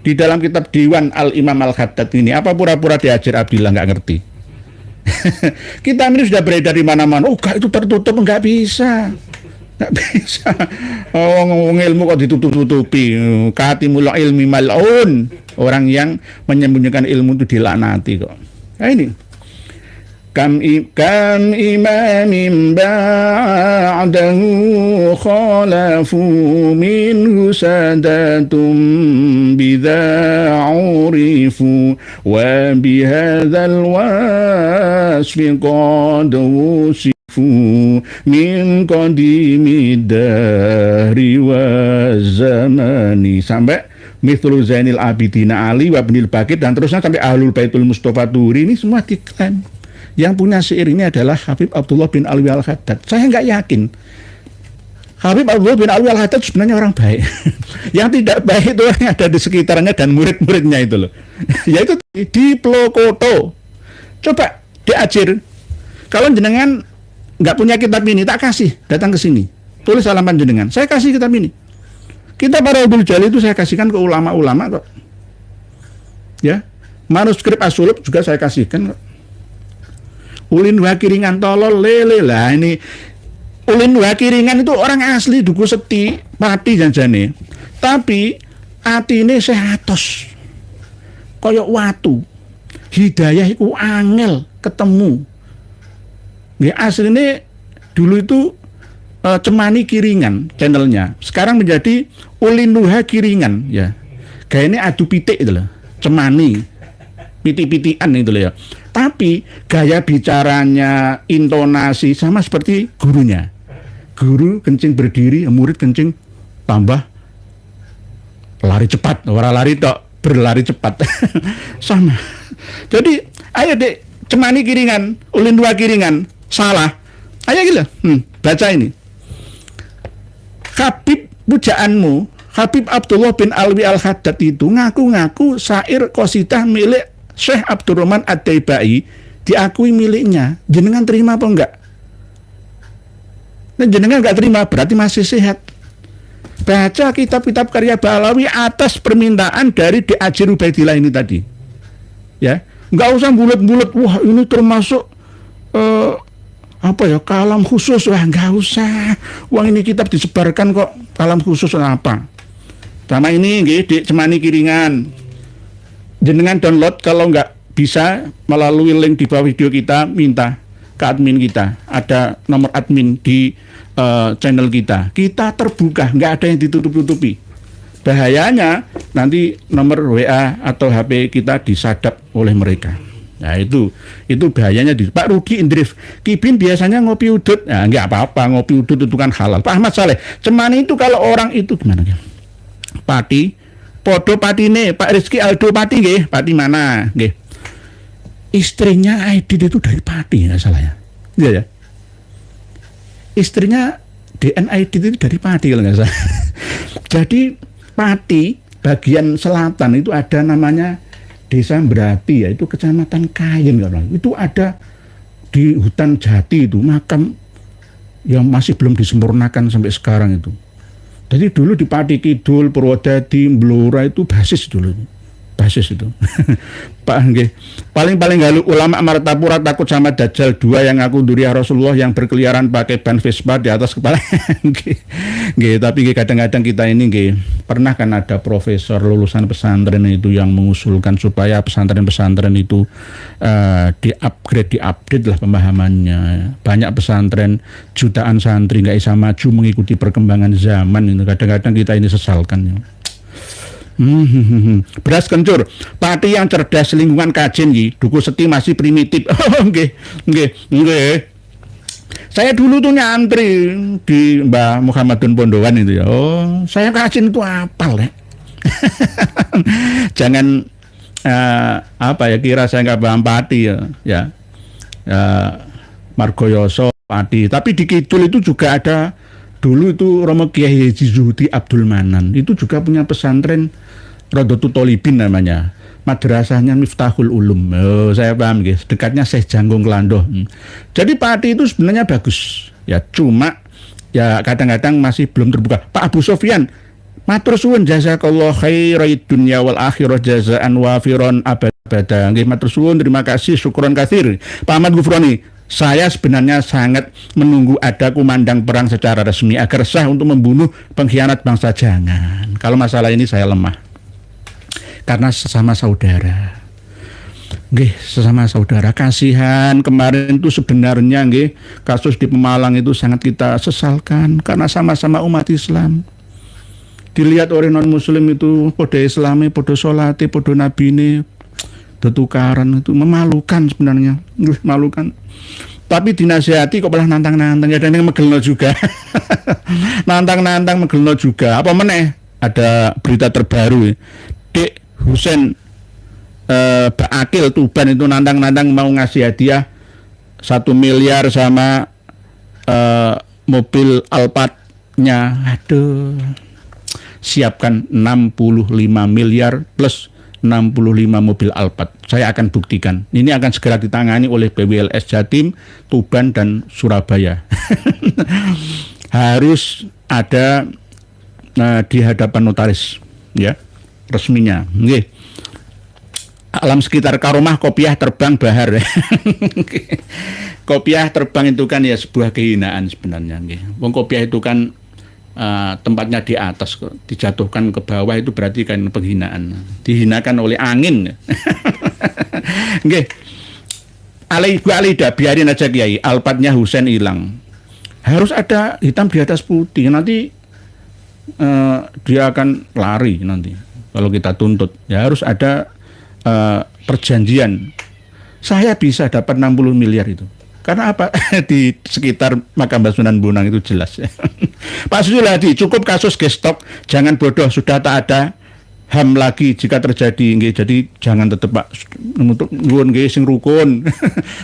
di dalam kitab Diwan Al-Imam Al-Khaddad ini. Apa pura-pura diajar Abdillah nggak ngerti. Kita ini sudah beredar di mana-mana. Oh, itu tertutup, nggak bisa. Nggak bisa. Oh, ilmu kok ditutup-tutupi. Katimul ilmi mal'un. Orang yang menyembunyikan ilmu itu dilaknati kok. Nah ini. Kam imamin ba'dahu khalafu minhu sadatum bidha urifu wa bihadzal wasfi qad wusifu min qadimi dahri wa zamani, sampai Mithlu Zainil Abidin Ali wa Ibnil Baqir dan terusnya sampai Ahlul Baitul Mustafa Tuhuri. Ini semua diklaim. Yang punya syair ini adalah Habib Abdullah bin Alwi Al-Khaddad. Saya nggak yakin Habib Abdullah bin Alwi Al-Khaddad sebenarnya orang baik. Yang tidak baik itu orang yang ada di sekitarnya dan murid-muridnya itu loh. Yaitu di Plokoto. Coba diajar. Kalau jenengan nggak punya kitab ini, tak kasih, datang ke sini. Tulis halaman jenengan. Saya kasih kitab ini. Kitab Ar-Raudhul Jalil itu saya kasihkan ke ulama-ulama kok. Ya, manuskrip As-Sulub juga saya kasihkan kok. Ulin Wakiringan tolol lele lah ini. Ulin Wakiringan itu orang asli Duku Seti, Pati janjane. Tapi atine sehatos. Koyok watu. Hidayah iku angel ketemu. Nggih asline dulu itu Cemani Kiringan channelnya. Sekarang menjadi Ulin Wakiringan ya. Gayane adu pitik itu loh. Cemani. Pitik-pitikan itu loh ya. Tapi gaya bicaranya, intonasi sama seperti gurunya. Guru kencing berdiri, murid kencing tambah lari cepat. Orang lari tok, berlari cepat. Sama. Jadi, ayo dek, Cemani Kiringan, Ulin Dua Kiringan, salah. Ayo gila, baca ini. Habib pujaanmu, Habib Abdullah bin Alwi Al-Khaddad itu ngaku-ngaku syair qasidah milik Syekh Abdurrahman Ad-Daibai diakui miliknya. Jenengan terima apa enggak? Nah, jenengan enggak terima berarti masih sehat. Baca kitab-kitab karya Balawi atas permintaan dari Diajir Ubaidillah ini tadi. Ya, enggak usah bulat-bulat. Wah, ini termasuk kalam khusus. Wah, enggak usah. Uang ini kitab disebarkan kok kalam khusus apa? Sama ini nggih di Cemani Kiringan. Jenengan download, kalau nggak bisa melalui link di bawah video kita, minta ke admin kita. Ada nomor admin di channel kita. Kita terbuka, nggak ada yang ditutup-tutupi. Bahayanya nanti nomor WA atau HP kita disadap oleh mereka. Nah itu bahayanya di Pak Rudi Indrif Kibin biasanya ngopi udut. Nah, nggak apa-apa, ngopi udut itu kan halal. Pak Ahmad Saleh, Cemani itu kalau orang itu gimana ya? Pati Podo Patine, Pak Rizky Aldo Pati nggih, Pati mana nggih. Istrinya Aidit itu dari Pati nggak salah ya. Iya ya. Istrinya DN Aidit itu dari Pati kalau nggak salah. Jadi Pati bagian selatan itu ada namanya Desa Berati, yaitu Kecamatan Kayen kalau itu ada di hutan jati itu makam yang masih belum disempurnakan sampai sekarang itu. Jadi dulu di Pati Kidul, Purwodadi, Blora itu basis dulu. Basis itu. Pak nggih. Paling-paling galu ulama Martapura takut sama Dajjal 2 yang ngaku duriah Rasulullah yang berkeliaran pakai ban Vespa di atas kepala. Nggih, tapi kadang-kadang kita ini nggih pernah kan ada profesor lulusan pesantren itu yang mengusulkan supaya pesantren-pesantren itu di-upgrade, diupdate lah pemahamannya. Banyak pesantren jutaan santri nggak bisa maju mengikuti perkembangan zaman itu. Kadang-kadang kita ini sesalkan ya. Beras kencur, Pati yang cerdas lingkungan kajen nggih, Duku Seti masih primitif. Nggih, nggih. Saya dulu tuh nyantri di Mbah Muhammadun Pondowan itu ya. Oh, saya kajen itu apal ya. Jangan apa ya kira saya nggak paham Pati ya. Margoyoso Pati, tapi di Kidul itu juga ada. Dulu itu Romo Kiai Haji Zuhdi Abdul Manan itu juga punya pesantren Rodotu Tolibin namanya, madrasahnya Miftahul Ulum. Oh, saya paham guys, dekatnya Syekh Janggung Kelandoh. Jadi Pati itu sebenarnya bagus ya, cuma ya kadang-kadang masih belum terbuka. Pak Abu Sofyan, matur suwun jazakallahu khairid dunya wal akhirah jazaan wafiron abada. Nggih matur suwun, terima kasih, syukron katsir. Pak Ahmad Gufroni, saya sebenarnya sangat menunggu ada kumandang perang secara resmi agar sah untuk membunuh pengkhianat bangsa. Jangan. Kalau masalah ini saya lemah. Karena sesama saudara. Nggih, sesama saudara. Kasihan kemarin itu sebenarnya nggih, kasus di Pemalang itu sangat kita sesalkan karena sama-sama umat Islam. Dilihat oleh non muslim itu podo Islami, podo salate, podo nabine, tukaran itu memalukan sebenarnya. Memalukan. Tapi dinasihati kok malah nantang-nantang, ya dan yang megelno juga. Nantang-nantang megelno juga. Apa meneh? Ada berita terbaru. Dek Husein Bakil Tuban itu nantang-nantang mau ngasih hadiah 1 miliar sama mobil Alphard-nya. Aduh. Siapkan 65 miliar plus 65 mobil Alphard. Saya akan buktikan. Ini akan segera ditangani oleh BWLS Jatim, Tuban dan Surabaya. Harus ada di hadapan notaris, ya, resminya. Nggih. Alam sekitar Karomah kopiah terbang bahar. Kopiah terbang itu kan ya sebuah kehinaan sebenarnya. Nggih. Wong kopiah itu kan tempatnya di atas, dijatuhkan ke bawah itu berarti kan penghinaan, dihinakan oleh angin. Nggih. Bu Alida, biarin aja Kiai, Alphardnya Husein hilang. Harus ada hitam di atas putih, nanti dia akan lari nanti kalau kita tuntut. Ya harus ada perjanjian. Saya bisa dapat 60 miliar itu. Karena apa? Di sekitar makam Sunan Bonang itu jelas. Pak Susiladi, cukup kasus gestok, jangan bodoh, sudah tak ada HAM lagi jika terjadi. Nggih, jadi jangan tetep Pak untuk nuwun nggih sing rukun.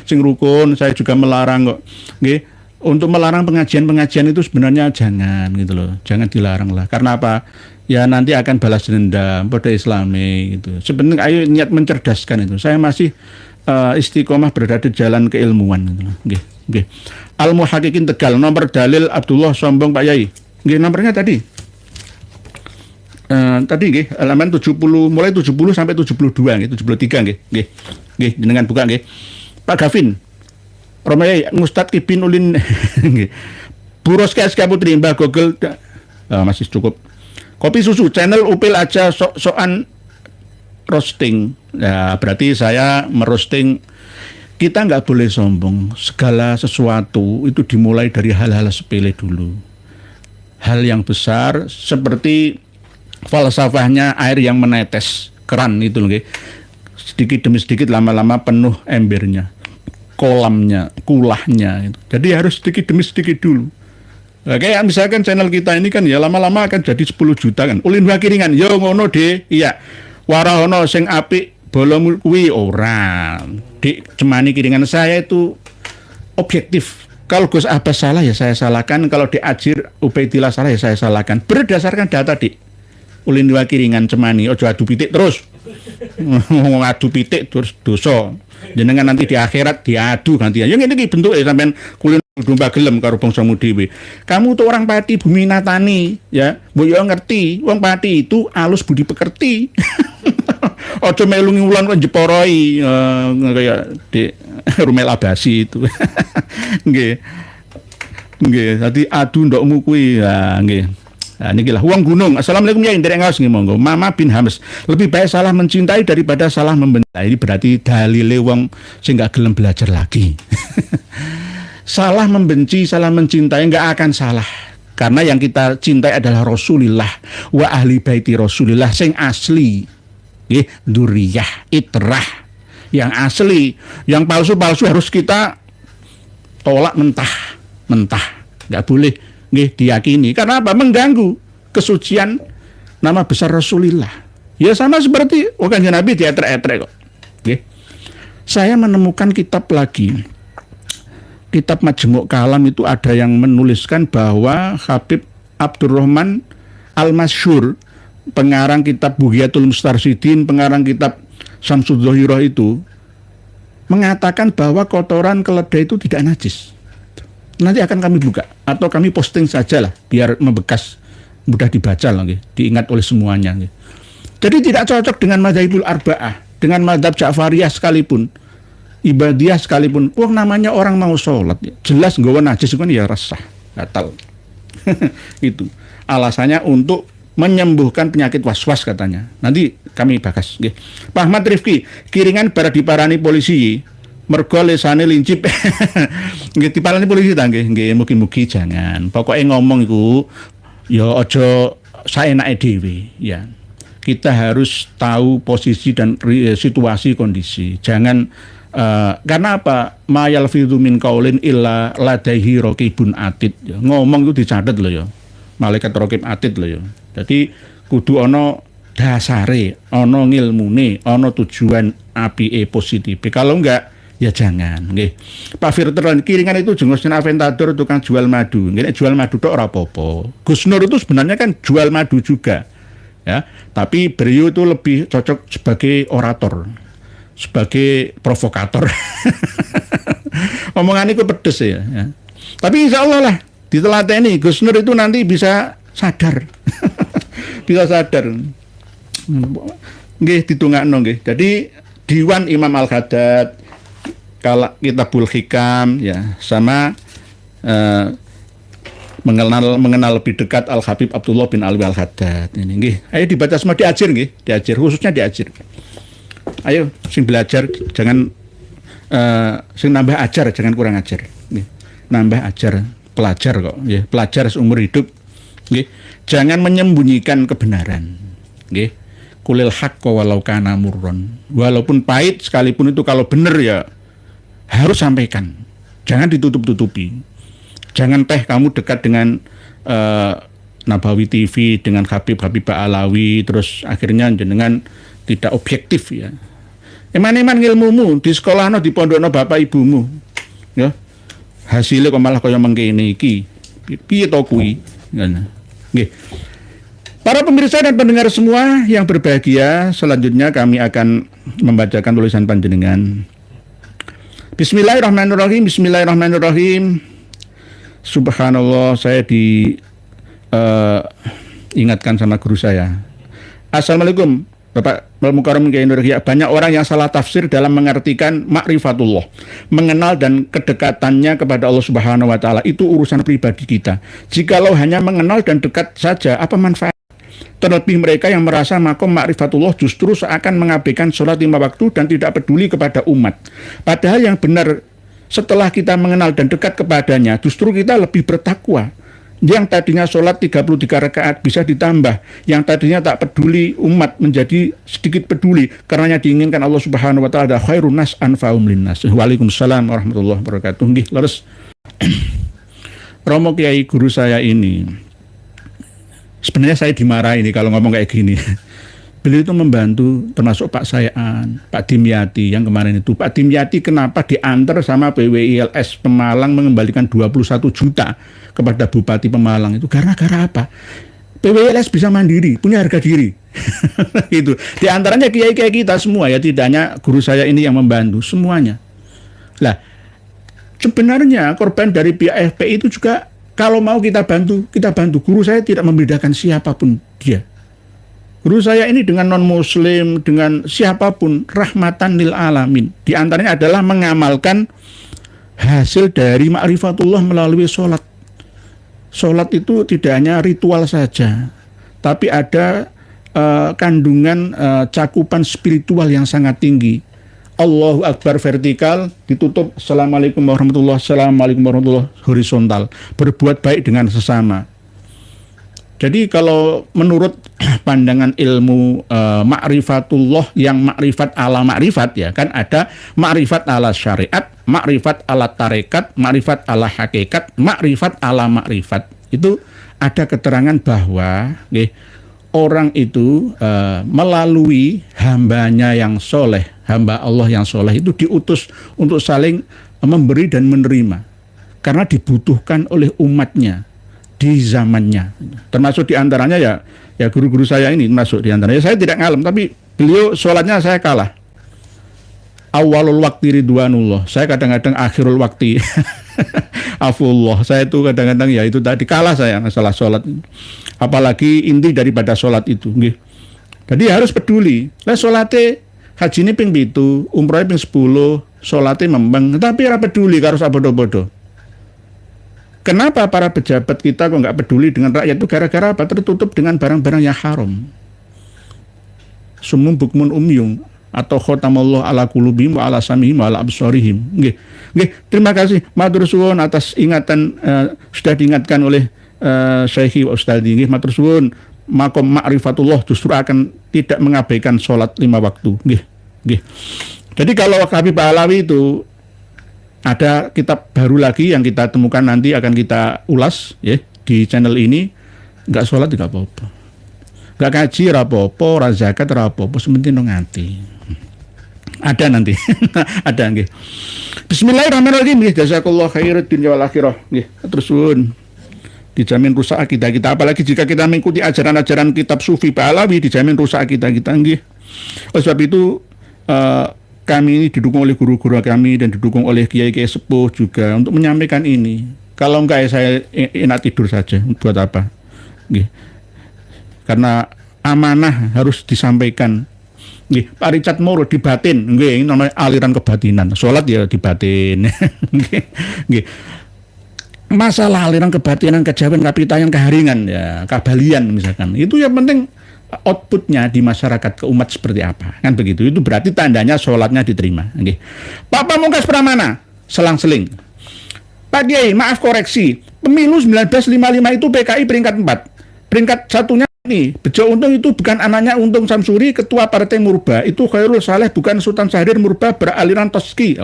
Sing rukun, saya juga melarang kok. Nggih, untuk melarang pengajian-pengajian itu sebenarnya jangan gitu loh. Jangan dilarang lah. Karena apa? Ya nanti akan balas dendam pada Islami gitu. Sebenarnya ayo niat mencerdaskan itu. Saya masih istiqomah berada di jalan keilmuan gitu. Nggih, nggih. Al-Muhaqqiqin Tegal, nomor dalil Abdullah Sombong Pak Yai. Nggih, nomornya tadi. Tadi nggih, halaman 70 mulai 70 sampai 72 nggih, 73 nggih. Nggih. Nggih, jenengan buka nggih. Pak Gavin. Roma Yai, Ustadz Kipin Ulin nggih. Buros KSK Putri Mbah Google masih cukup. Kopi susu channel Upil aja soan roasting. Ya, berarti saya merosting. Kita nggak boleh sombong. Segala sesuatu itu dimulai dari hal-hal sepele dulu. Hal yang besar seperti falsafahnya air yang menetes keran itu loh. Sedikit demi sedikit lama-lama penuh embernya, kolamnya, kulahnya itu. Jadi harus sedikit demi sedikit dulu. Nah, kayak misalkan channel kita ini kan ya lama-lama akan jadi 10 juta kan. Ulin wakiringan, yo ngono deh. Iya. Warahono sing apik bolong kuwi ora. Dik cemani kiringan saya itu objektif. Kalau Gus Abbas salah ya saya salahkan, kalau Dik Ajir Ubaidillah salah ya saya salahkan. Berdasarkan data Dik. Ulin wakiringan cemani ojo adu pitik terus. ngadu pitik terus dosa. Jenengan nanti di akhirat diadu gantian. Yang ini bentuk sampean kulino domba gelem karo bangsamu dhewe. Kamu tuh orang Pati bumi natani ya. Mbok yo ngerti, wong Pati itu alus budi pekerti. Ojo melungi wulan kok jeporoi kayak di Rumel Abasi itu. Nggih. Nggih, dadi adu ndokmu kuwi ya nggih. Nah, niki lah wong gunung. Assalamualaikum ya nderek ngaos nggih monggo. Mama bin Hams. Lebih baik salah mencintai daripada salah membenci. Ini berarti dalile wong sing gak gelem belajar lagi. Salah membenci, salah mencintai enggak akan salah. Karena yang kita cintai adalah Rasulullah wa ahli baiti Rasulullah sing asli. Nggih, dzurriyyah, itrah. Yang asli, yang palsu-palsu harus kita tolak mentah. Enggak boleh nggih diyakini. Karena apa? Mengganggu kesucian nama besar Rasulullah. Ya sama seperti Kanjeng Nabi dietrek-etrek kok. Nggih. Saya menemukan kitab lagi. Kitab Majmu' Kalam itu ada yang menuliskan bahwa Habib Abdurrahman Al-Masyhur, pengarang kitab Bughiyatul Mustarsyidin, pengarang kitab Syamsud Dzohirah itu mengatakan bahwa kotoran keledai itu tidak najis. Nanti akan kami buka atau kami posting saja lah biar membekas, mudah dibaca lagi, diingat oleh semuanya. Jadi tidak cocok dengan madzhabul arba'ah, dengan madzhab Ja'fariyah sekalipun, Ibadiyah sekalipun. Namanya orang mau sholat jelas nggawa najis kan ya resah, batal. Itu alasannya untuk menyembuhkan penyakit was-was katanya. Nanti kami bahas. Pak Ahmad Rifki, kiringan pada diparani polisi. Mergo lesane lincip. Nggih diparani polisi ta nggih mugi-mugi jangan. Pokoknya ngomong iku ya aja saenake dhewe ya. Kita harus tahu posisi dan situasi kondisi. Jangan karena apa? Ma yalfidzu min qaulin illa ladaihi raqibun atid. Ya. Ngomong itu dicatet lho ya. Malaikat raqib atid lho ya. Jadi kudu ana dasare, ana ngilmune, ana tujuan apike positif. Kalau enggak ya jangan, nggih. Pak Firteron, kiringan itu jengusnya Aventador tukang jual madu. Nggih, jual madu tok ora apa-apa. Gus Nur itu sebenarnya kan jual madu juga. Ya, tapi beliau itu lebih cocok sebagai orator, sebagai provokator. Omongan itu pedes ya. Tapi insya Allah lah ditelateni Gus Nur itu nanti bisa sadar. Bisa sadar. Nggih ditungakno nggih. Jadi Diwan Imam Al-Haddad, Kitabul Hikam ya, sama mengenal lebih dekat Al Habib Abdullah bin Alwi Al-Haddad ini nggih. Ayo dibaca semua, diajar nggih, diajar khususnya diajar. Ayo sing belajar jangan sing nambah ajar, jangan kurang ajar nggih. Nambah ajar, pelajar kok ya, pelajar seumur hidup nggih. Jangan menyembunyikan kebenaran nggih. Kulil haqqa walau kana murron. Walaupun pahit sekalipun itu kalau benar ya harus sampaikan, jangan ditutup-tutupi. Jangan kamu dekat dengan Nabawi TV, dengan Habib Alawi, terus akhirnya jenengan tidak objektif ya. Eman-eman ngilmumu di sekolah di pondokno bapak ibumu, ya hasilnya kok malah kaya mengkene iki, piye to kuwi? Nggih. Para pemirsa dan pendengar semua yang berbahagia, selanjutnya kami akan membacakan tulisan panjenengan. Bismillahirrahmanirrahim. Bismillahirrahmanirrahim. Subhanallah, saya diingatkan sama guru saya. Assalamualaikum Bapak Mukarram Kiai Nur Yahya. Banyak orang yang salah tafsir dalam mengartikan ma'rifatullah, mengenal dan kedekatannya kepada Allah Subhanahu wa taala. Itu urusan pribadi kita. Jikalau hanya mengenal dan dekat saja, apa manfaat? Terlebih mereka yang merasa makom ma'rifatullah justru seakan mengabaikan sholat 5 waktu dan tidak peduli kepada umat. Padahal yang benar, setelah kita mengenal dan dekat kepadanya, justru kita lebih bertakwa. Yang tadinya sholat 33 rakaat bisa ditambah. Yang tadinya tak peduli umat menjadi sedikit peduli. Karenanya diinginkan Allah Subhanahu wa taala khairun nas anfa'um linnas. Waalaikumsalam warahmatullahi wabarakatuh. Nggih, leres. Romo Kiai guru saya ini, sebenarnya saya dimarahi ini kalau ngomong kayak gini. Beliau itu membantu termasuk Pak Sayan, Pak Dimyati yang kemarin itu. Pak Dimyati kenapa diantar sama PWILS Pemalang mengembalikan 21 juta kepada Bupati Pemalang itu? Gara-gara apa? PWLS bisa mandiri, punya harga diri. Itu. Di antaranya kiai-kiai kita semua ya, tidak hanya guru saya ini yang membantu, semuanya. Lah, sebenarnya korban dari pihak FPI itu juga kalau mau kita bantu, kita bantu. Guru saya tidak membedakan siapapun dia. Guru saya ini dengan non-muslim, dengan siapapun, rahmatan lil alamin. Di antaranya adalah mengamalkan hasil dari ma'rifatullah melalui sholat. Sholat itu tidak hanya ritual saja, tapi ada kandungan cakupan spiritual yang sangat tinggi. Allahu Akbar vertikal, ditutup Assalamualaikum warahmatullahi wabarakatuh, Assalamualaikum warahmatullahi wabarakatuh, horizontal. Berbuat baik dengan sesama. Jadi kalau menurut pandangan ilmu ma'rifatullah yang ma'rifat ala ma'rifat ya, kan ada ma'rifat ala syariat, ma'rifat ala tarekat, ma'rifat ala hakikat, ma'rifat ala ma'rifat. Itu ada keterangan bahwa orang itu melalui hambanya yang soleh, hamba Allah yang soleh itu diutus untuk saling memberi dan menerima. Karena dibutuhkan oleh umatnya di zamannya, termasuk diantaranya ya guru-guru saya ini masuk diantaranya. Saya tidak ngalem, tapi beliau sholatnya saya kalah. Awalul waktu ridwanullah, saya kadang-kadang akhirul waktu afullah. Saya itu kadang-kadang ya itu tadi kalah saya masalah sholat. Apalagi inti daripada sholat itu. Jadi harus peduli. Lah sholatnya haji ini ping 7, umrohnya ping 10, sholatnya membeng, tapi ora peduli karo sabodo-bodo. Kenapa para pejabat kita kok nggak peduli dengan rakyat itu? Gara-gara apa? Tertutup dengan barang-barang yang haram. Sumum bukmun umyung atau khotamallah ala kulubihim wa ala samihim wa ala absarihim. Nggih. Terima kasih matur suwun atas ingatan sudah diingatkan oleh Syekhi wa Ustadzi. Nggih, matur suwun. Makom ma'rifatullah justru akan tidak mengabaikan sholat 5 waktu. Nggih. Jadi kalau Habib Alawi itu ada kitab baru lagi yang kita temukan, nanti akan kita ulas ya di channel ini. Enggak sholat tidak apa-apa, enggak kaji apa-apa, ora zakat apa-apa, sementing ngati. Ada nanti. Ada nggih. Bismillahirrahmanirrahim. Jazakallahu khairan dunya wal akhirah. Nggih, terus suwun. Dijamin rusak akidah kita, apalagi jika kita mengikuti ajaran-ajaran kitab sufi Alawi, dijamin rusak akidah kita nggih. Oleh sebab itu kami ini didukung oleh guru-guru kami dan didukung oleh kiai-kiai sepuh juga untuk menyampaikan ini. Kalau enggak ya saya enak tidur saja. Buat apa? Nggih. Karena amanah harus disampaikan. Nggih, Pak Richard Moro di batin, nggih, ini namanya aliran kebatinan. Salat ya di batin. Nggih. Masalah aliran kebatinan, kejawen, kapitayan, keharingan ya, kabalian misalkan. Itu yang penting outputnya di masyarakat ke umat seperti apa, kan begitu. Itu berarti tandanya sholatnya diterima. Okay. Pak Pamungkas Pramana selang-seling. Pak Kiai, maaf koreksi, pemilu 1955 itu PKI peringkat 4. Peringkat satunya ini Bejo Untung itu bukan anaknya Untung Samsuri, ketua partai Murba. Itu Khairul Saleh, bukan Sultan Syahrir Murba beraliran Toski.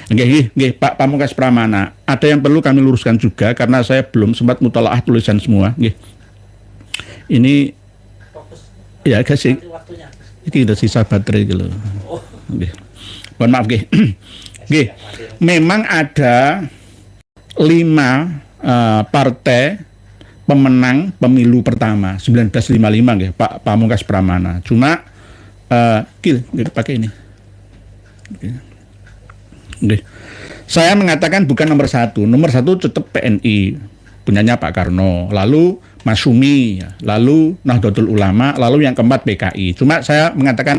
Nggih, Pak Pamungkas Pramana. Ada yang perlu kami luruskan juga karena saya belum sempat mutalaah tulisan semua. Nggih. Ini ya kasih. Ini udah sisa baterai gitu. Nggih. Mohon maaf nggih. Nggih. Memang ada 5 partai pemenang pemilu pertama 1955 nggih, Pak Pamungkas Pramana. Cuma nggih pakai ini. Nggih. Saya mengatakan bukan nomor 1. Nomor 1 tetap PNI, punyanya Pak Karno. Lalu Masyumi, lalu Nahdlatul Ulama, lalu yang keempat PKI. Cuma saya mengatakan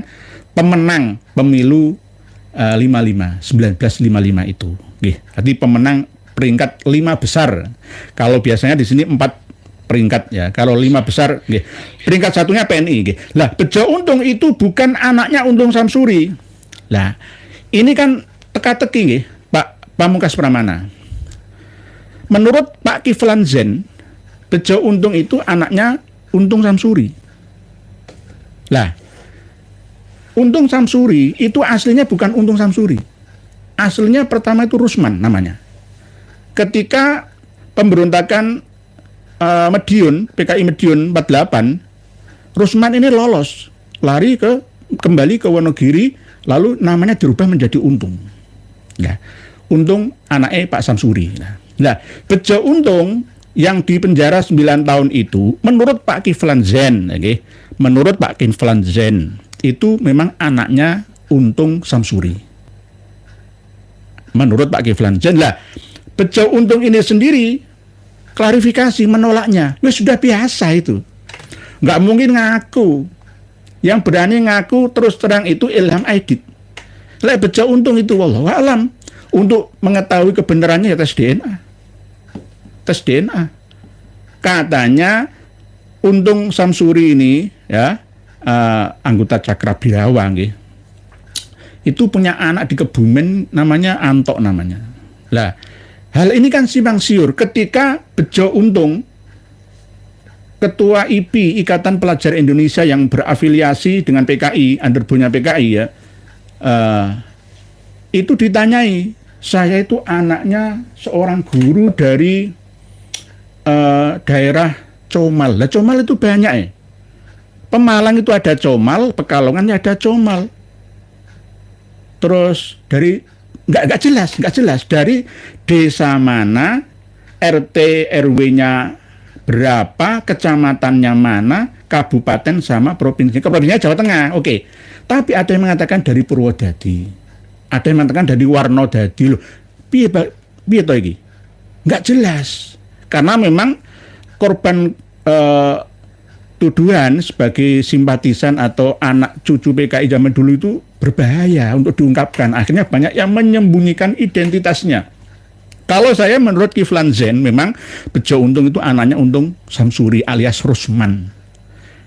pemenang pemilu 1955 itu. Nggih. Jadi pemenang peringkat 5 besar. Kalau biasanya di sini 4 peringkat ya. Kalau 5 besar, nggih. Peringkat satunya PNI, nggih. Lah, Bejo Untung itu bukan anaknya Untung Samsuri. Lah, ini kan teka-teki nggih, Pak Pamungkas Pramana. Menurut Pak Kiflan Zen, Bejo Untung itu anaknya Untung Samsuri. Lah, Untung Samsuri itu aslinya bukan Untung Samsuri. Aslinya pertama itu Rusman namanya. Ketika pemberontakan Medion, PKI Medion 48, Rusman ini lolos, kembali ke Wonogiri, lalu namanya dirubah menjadi Untung. Nah, Untung anaknya Pak Samsuri. Nah, Bejo Untung yang di penjara 9 tahun itu, menurut Pak Kiflan Zain, okay, menurut Pak Kiflan Zain, itu memang anaknya Untung Samsuri. Menurut Pak Kiflan Zain lah, Bejo Untung ini sendiri klarifikasi menolaknya. Ya sudah biasa itu. Nggak mungkin ngaku. Yang berani ngaku terus terang itu Ilham Aidit. Lah Bejo Untung itu wallahu alam. Untuk mengetahui kebenarannya ya tes DNA. Tes DNA. Katanya Untung Samsuri ini ya anggota Cakrabirawa nggih. Itu punya anak di Kebumen namanya Antok namanya. Lah, hal ini kan simpang siur ketika Bejo Untung Ketua IPI Ikatan Pelajar Indonesia yang berafiliasi dengan PKI, underbonya PKI ya. Itu ditanyai, saya itu anaknya seorang guru dari daerah Comal. Lah Comal itu banyak ya. Pemalang itu ada Comal, Pekalongan ada Comal. Terus dari nggak jelas dari desa mana, RT RW-nya berapa, kecamatannya mana, kabupaten sama provinsi. Provinsinya Jawa Tengah, oke. Tapi ada yang mengatakan dari Purwodadi, ada yang mengatakan dari Warnodadi loh. Piye to iki? Nggak jelas. Karena memang korban tuduhan sebagai simpatisan atau anak cucu PKI zaman dulu itu berbahaya untuk diungkapkan. Akhirnya banyak yang menyembunyikan identitasnya. Kalau saya menurut Kiflan Zain memang Bejo Untung itu anaknya Untung Samsuri alias Rusman.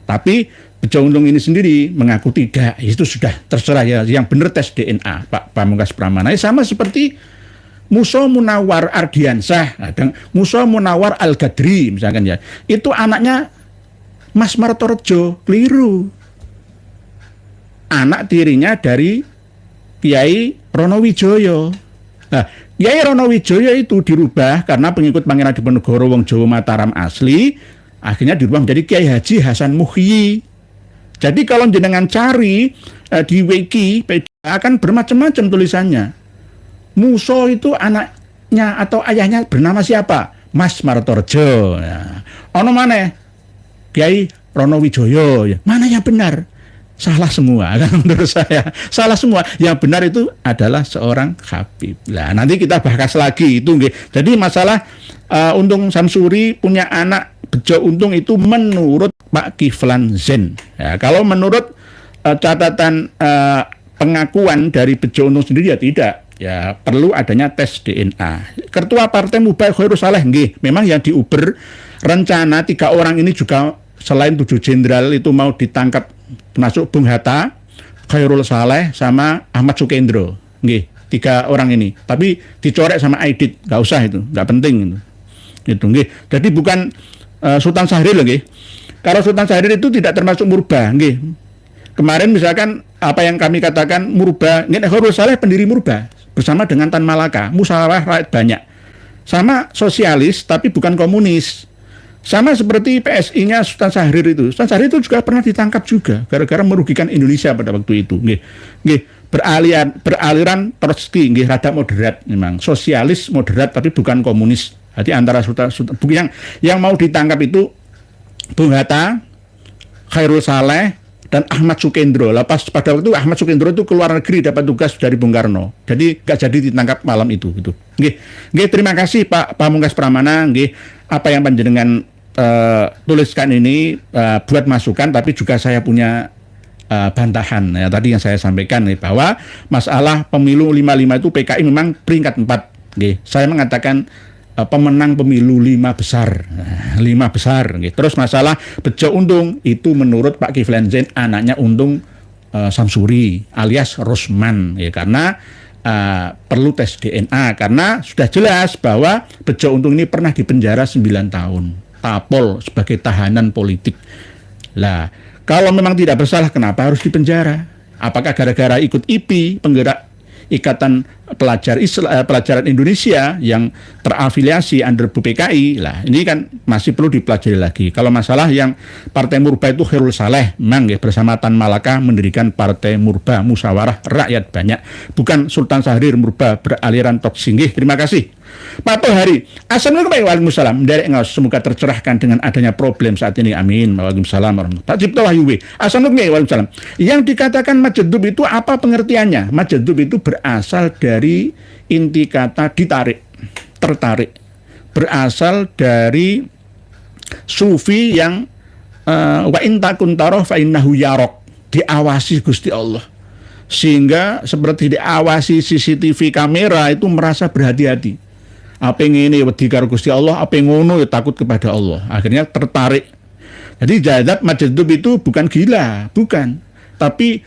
Tapi Bejo Untung ini sendiri mengaku tidak. Itu sudah terserah ya. Yang benar tes DNA Pak Pamungkas Pramana. Sama seperti Musa Munawar Ardiansah, Musa Munawar Al-Gadri misalkan ya. Itu anaknya Mas Martorejo, keliru. Anak tirinya dari Kiai Ronowijoyo. Nah, Kiai Ronowijoyo itu dirubah karena pengikut Pangeran Diponegoro wong Jawa Mataram asli, akhirnya dirubah menjadi Kiai Haji Hasan Muhyi. Jadi kalau jenengan cari di Wiki akan bermacam-macam tulisannya. Muso itu anaknya atau ayahnya bernama siapa? Mas Martorejo. Ya. Ono mana? Kiai Ronowijoyo. Ya. Mana yang benar? Salah semua kan menurut saya. Salah semua. Yang benar itu adalah seorang Habib. Nah, nanti kita bahas lagi itu. Jadi masalah Untung Samsuri punya anak Bejo Untung itu menurut Pak Kiflan Zain. Ya, kalau menurut catatan pengakuan dari Bejo Untung sendiri ya tidak. Ya perlu adanya tes DNA. Ketua Partai Mubarak Khairul Saleh nggih, memang yang diuber rencana 3 orang ini juga selain 7 jenderal itu mau ditangkap, termasuk Bung Hatta, Khairul Saleh sama Ahmad Sukendro. Nggih, 3 orang ini. Tapi dicorek sama Aidit, nggak usah itu, nggak penting itu. Itu nggih. Jadi bukan Sultan Syahrir loh nggih. Kalau Sultan Syahrir itu tidak termasuk murba, nggih. Kemarin misalkan apa yang kami katakan murba, nggih Khairul Saleh pendiri murba bersama dengan Tan Malaka, musyawarah rakyat banyak. Sama sosialis tapi bukan komunis. Sama seperti PSI-nya Sultan Syahrir itu. Sultan Syahrir itu juga pernah ditangkap juga gara-gara merugikan Indonesia pada waktu itu. Nggih. Nggih, beraliran Trotsky, nggih rada moderat memang. Sosialis moderat tapi bukan komunis. Jadi antara Sultan yang mau ditangkap itu Bung Hatta, Khairul Saleh dan Ahmad Sukendro. Lepas pada waktu Ahmad Sukendro itu keluar negeri dapat tugas dari Bung Karno. Jadi nggak jadi ditangkap malam itu gitu. Nggih, terima kasih Pak Pamungkas Pramana. Nggih, apa yang panjenengan tuliskan ini buat masukan, tapi juga saya punya bantahan ya tadi yang saya sampaikan nih, bahwa masalah pemilu 55 itu PKI memang peringkat 4. Nggih, saya mengatakan pemenang pemilu 5 besar. 5 besar gitu. Terus masalah Bejo Untung itu menurut Pak Kiflan Zain anaknya Untung Samsuri alias Rusman ya, karena perlu tes DNA karena sudah jelas bahwa Bejo Untung ini pernah dipenjara 9 tahun tapol sebagai tahanan politik. Lah, kalau memang tidak bersalah kenapa harus dipenjara? Apakah gara-gara ikut IPI, penggerak Ikatan pelajaran Indonesia yang terafiliasi under BPKI lah, ini kan masih perlu dipelajari lagi. Kalau masalah yang Partai Murba itu Khairul Saleh memang ya, bersama Tan Malaka mendirikan Partai Murba Musyawarah Rakyat Banyak, bukan Sultan Syahrir Murba beraliran tok singgih. Terima kasih Pak Tohari. Assalamualaikum warahmatullahi wabarakatuh. Derek ngaos, semoga tercerahkan dengan adanya problem saat ini. Amin. Waalaikumsalam warahmatullahi wabarakatuh. Pak Cipta Wahyuwe. Assalamualaikum warahmatullahi wabarakatuh. Yang dikatakan majdub itu apa pengertiannya? Majdub itu berasal dari inti kata ditarik, tertarik. Berasal dari sufi yang wa in takun taroh fa innahu yarok, diawasi Gusti Allah. Sehingga seperti diawasi CCTV kamera itu merasa berhati-hati. Apa yang ini wedi karo Gusti Allah, apa yang ngono ya takut kepada Allah. Akhirnya tertarik. Jadi jadab majdub itu bukan gila, bukan. Tapi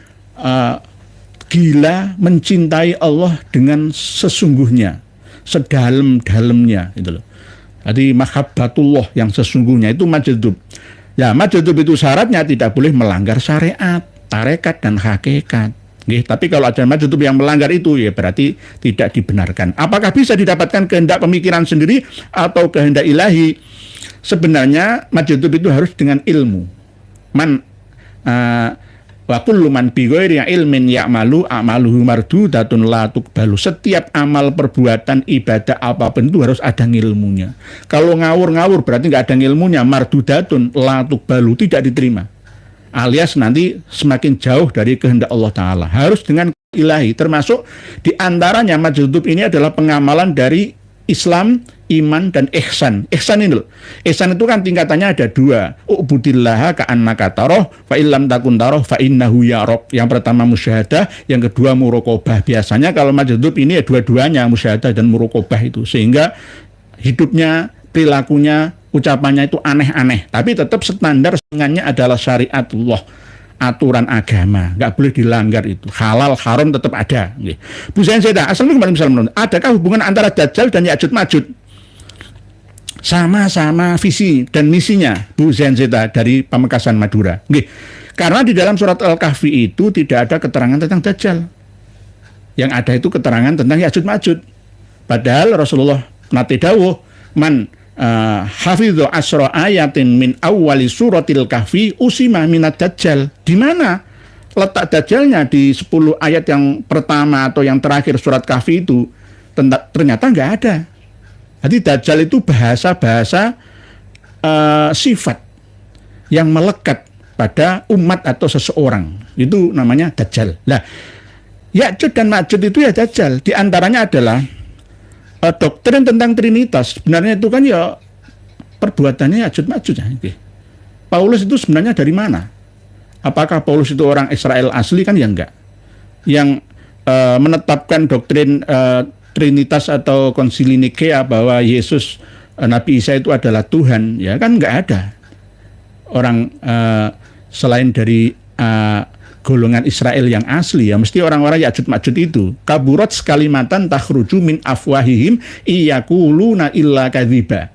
gila mencintai Allah dengan sesungguhnya, sedalam-dalamnya gitu loh. Jadi mahabbatullah yang sesungguhnya itu majdub. Ya, majdub itu syaratnya tidak boleh melanggar syariat, tarekat dan hakikat. Tapi kalau ada majdub yang melanggar itu ya berarti tidak dibenarkan. Apakah bisa didapatkan kehendak pemikiran sendiri atau kehendak ilahi? Sebenarnya majdub itu harus dengan ilmu. Wa kullu man bi ghairi ilmin ya'malu a'maluhu mardudatun la tuqbalu. Setiap amal perbuatan ibadah apapun itu harus ada ilmunya. Kalau ngawur-ngawur berarti nggak ada ilmunya, mardudatun la tuqbalu, tidak diterima. Alias nanti semakin jauh dari kehendak Allah Ta'ala. Harus dengan ilahi. Termasuk diantaranya majdub ini adalah pengamalan dari Islam, iman, dan ihsan. Ihsan ini loh. Ihsan itu kan tingkatannya ada dua. U'budillaha ka'annaka taroh, fa illam takun taroh, fa innahu yarok. Yang pertama musyahadah, yang kedua muraqabah. Biasanya kalau majdub ini ya dua-duanya, musyahadah dan muraqabah itu. Sehingga hidupnya, perilakunya, ucapannya itu aneh-aneh, tapi tetap standar sengannya adalah syariatullah, aturan agama, nggak boleh dilanggar itu. Halal, haram tetap ada. Bu Zainzeda, assalamualaikum warahmatullahi wabarakatuh. Adakah hubungan antara Dajjal dan Ya'juj Ma'juj? Sama-sama visi dan misinya, Bu Zainzeda dari Pamekasan Madura. Karena di dalam surat Al-Kahfi itu tidak ada keterangan tentang Dajjal. Yang ada itu keterangan tentang Ya'juj Ma'juj. Padahal Rasulullah nate dawuh, man hafidhu asra ayatin min awwali suratil kahfi usima minad dajjal. Di mana letak dajjalnya di 10 ayat yang pertama atau yang terakhir surat kahfi itu? Ternyata nggak ada. Jadi dajjal itu bahasa-bahasa sifat yang melekat pada umat atau seseorang. Itu namanya dajjal. Nah, Ya'juj dan Ma'juj itu ya dajjal. Di antaranya adalah doktrin tentang Trinitas. Sebenarnya itu kan ya perbuatannya Ya'juj Ma'juj. Paulus itu sebenarnya dari mana? Apakah Paulus itu orang Israel asli? Kan ya enggak. Yang menetapkan doktrin Trinitas atau Konsili Nikea bahwa Yesus, Nabi Isa itu adalah Tuhan, ya kan enggak ada orang selain dari golongan Israel yang asli, ya mesti orang-orang Ya'juj Ma'juj itu. Kaburat kalimatan takhruju min afwahihim iyaquluna illa kadziba.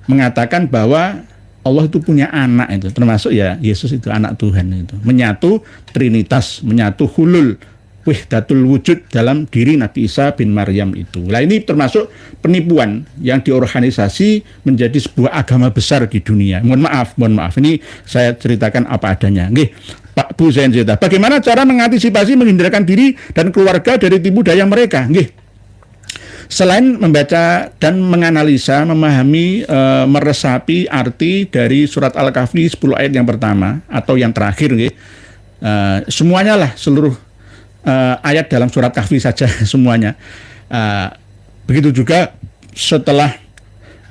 Mengatakan bahwa Allah itu punya anak, itu termasuk ya Yesus itu anak Tuhan itu. Menyatu Trinitas, menyatu hulul wahdatul wujud dalam diri Nabi Isa bin Maryam itu. Nah, ini termasuk penipuan yang diorganisasi menjadi sebuah agama besar di dunia. Mohon maaf. Ini saya ceritakan apa adanya. Pak Bu Zainzeda, bagaimana cara mengantisipasi menghindarkan diri dan keluarga dari tipu daya mereka? Selain membaca dan menganalisa, memahami, meresapi arti dari surat Al-Kahfi 10 ayat yang pertama atau yang terakhir, semuanya lah, seluruh ayat dalam surat Kahfi saja semuanya. Begitu juga setelah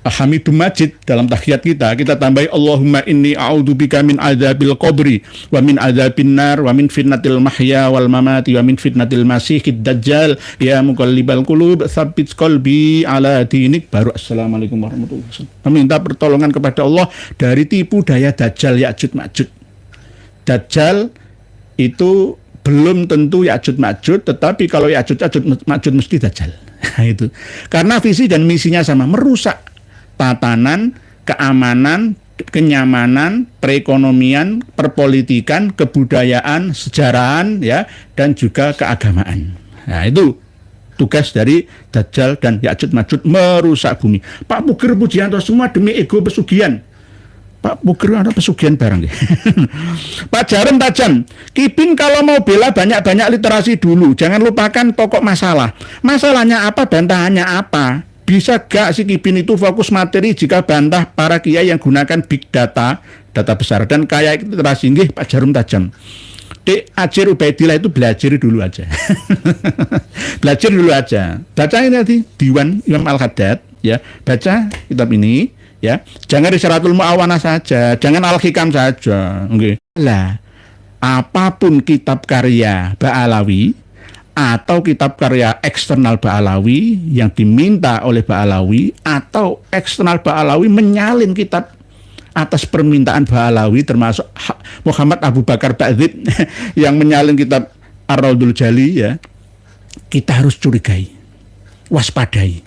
Hamidum Majid dalam tahiyat kita tambahi Allahumma inni a'udzubika min adzabil qabri wa min adzabin nar wa min fitnatil mahya wal mamati wa min fitnatil masiihid dajjal ya muqallibal qulub tsabbit qalbi ala dinik. Baru assalamualaikum warahmatullahi wabarakatuh. Meminta pertolongan kepada Allah dari tipu daya Dajjal Ya'juj Ma'juj. Dajjal itu belum tentu Ya'juj Ma'juj, tetapi kalau Ya'juj Ma'juj mesti Dajjal. Itu karena visi dan misinya sama, merusak tatanan, keamanan, kenyamanan, perekonomian, perpolitikan, kebudayaan, sejarahan, ya, dan juga keagamaan. Nah, itu tugas dari Dajjal dan Ya'juj Ma'juj merusak bumi. Pak Puger Pujianto semua demi ego pesugihan. Pak Puger ada pesugihan barang. Pak Jarum Tajam, Kipin kalau mau bela banyak-banyak literasi dulu, jangan lupakan pokok masalah. Masalahnya apa, bantahannya apa? Bisa gak si Kipin itu fokus materi jika bantah para kiai yang gunakan big data, data besar dan kaya literasi? Nggih, Pak Jarum Tajam. Dek Ajir Ubaidillah itu belajar dulu aja. Belajar dulu aja. Baca ini tadi Diwan Imam Al-Haddad, ya. Baca kitab ini, ya. Jangan Risalatul Mu'awanah saja, jangan Al-Hikam saja. Oke. Lah, apapun kitab karya Ba'alawi atau kitab karya eksternal Ba'alawi yang diminta oleh Ba'alawi atau eksternal Ba'alawi menyalin kitab atas permintaan Ba'alawi, termasuk Muhammad Abu Bakar Ba'dzib yang menyalin kitab Ar-Raudul Jali, ya, kita harus curigai, waspadai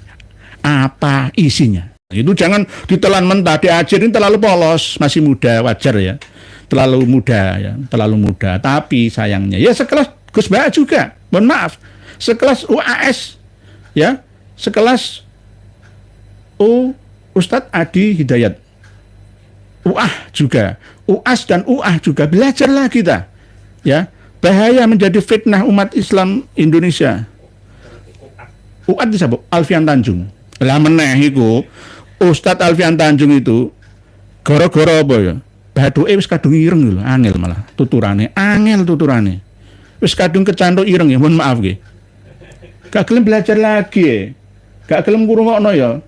apa isinya. Itu jangan ditelan mentah. Diajarin terlalu polos, masih muda, wajar ya, terlalu muda ya, terlalu muda. Tapi sayangnya ya sekelas Gus Baha juga, mohon maaf, sekelas UAS ya, sekelas Ustadz Adi Hidayat, UAS dan UAH juga, belajarlah kita, ya. Bahaya menjadi fitnah umat Islam Indonesia. UAD disebut Alfian Tanjung. Lah meneh iku Ustadz Alfian Tanjung itu gara-gara apa ya? Baduke wis kadung ireng lho, angel malah tuturane, angel tuturane. Wis kadung kecantuk ireng ya, mohon maaf nggih. Gak gelem belajar lagi. Gak gelem ngrungokno ya.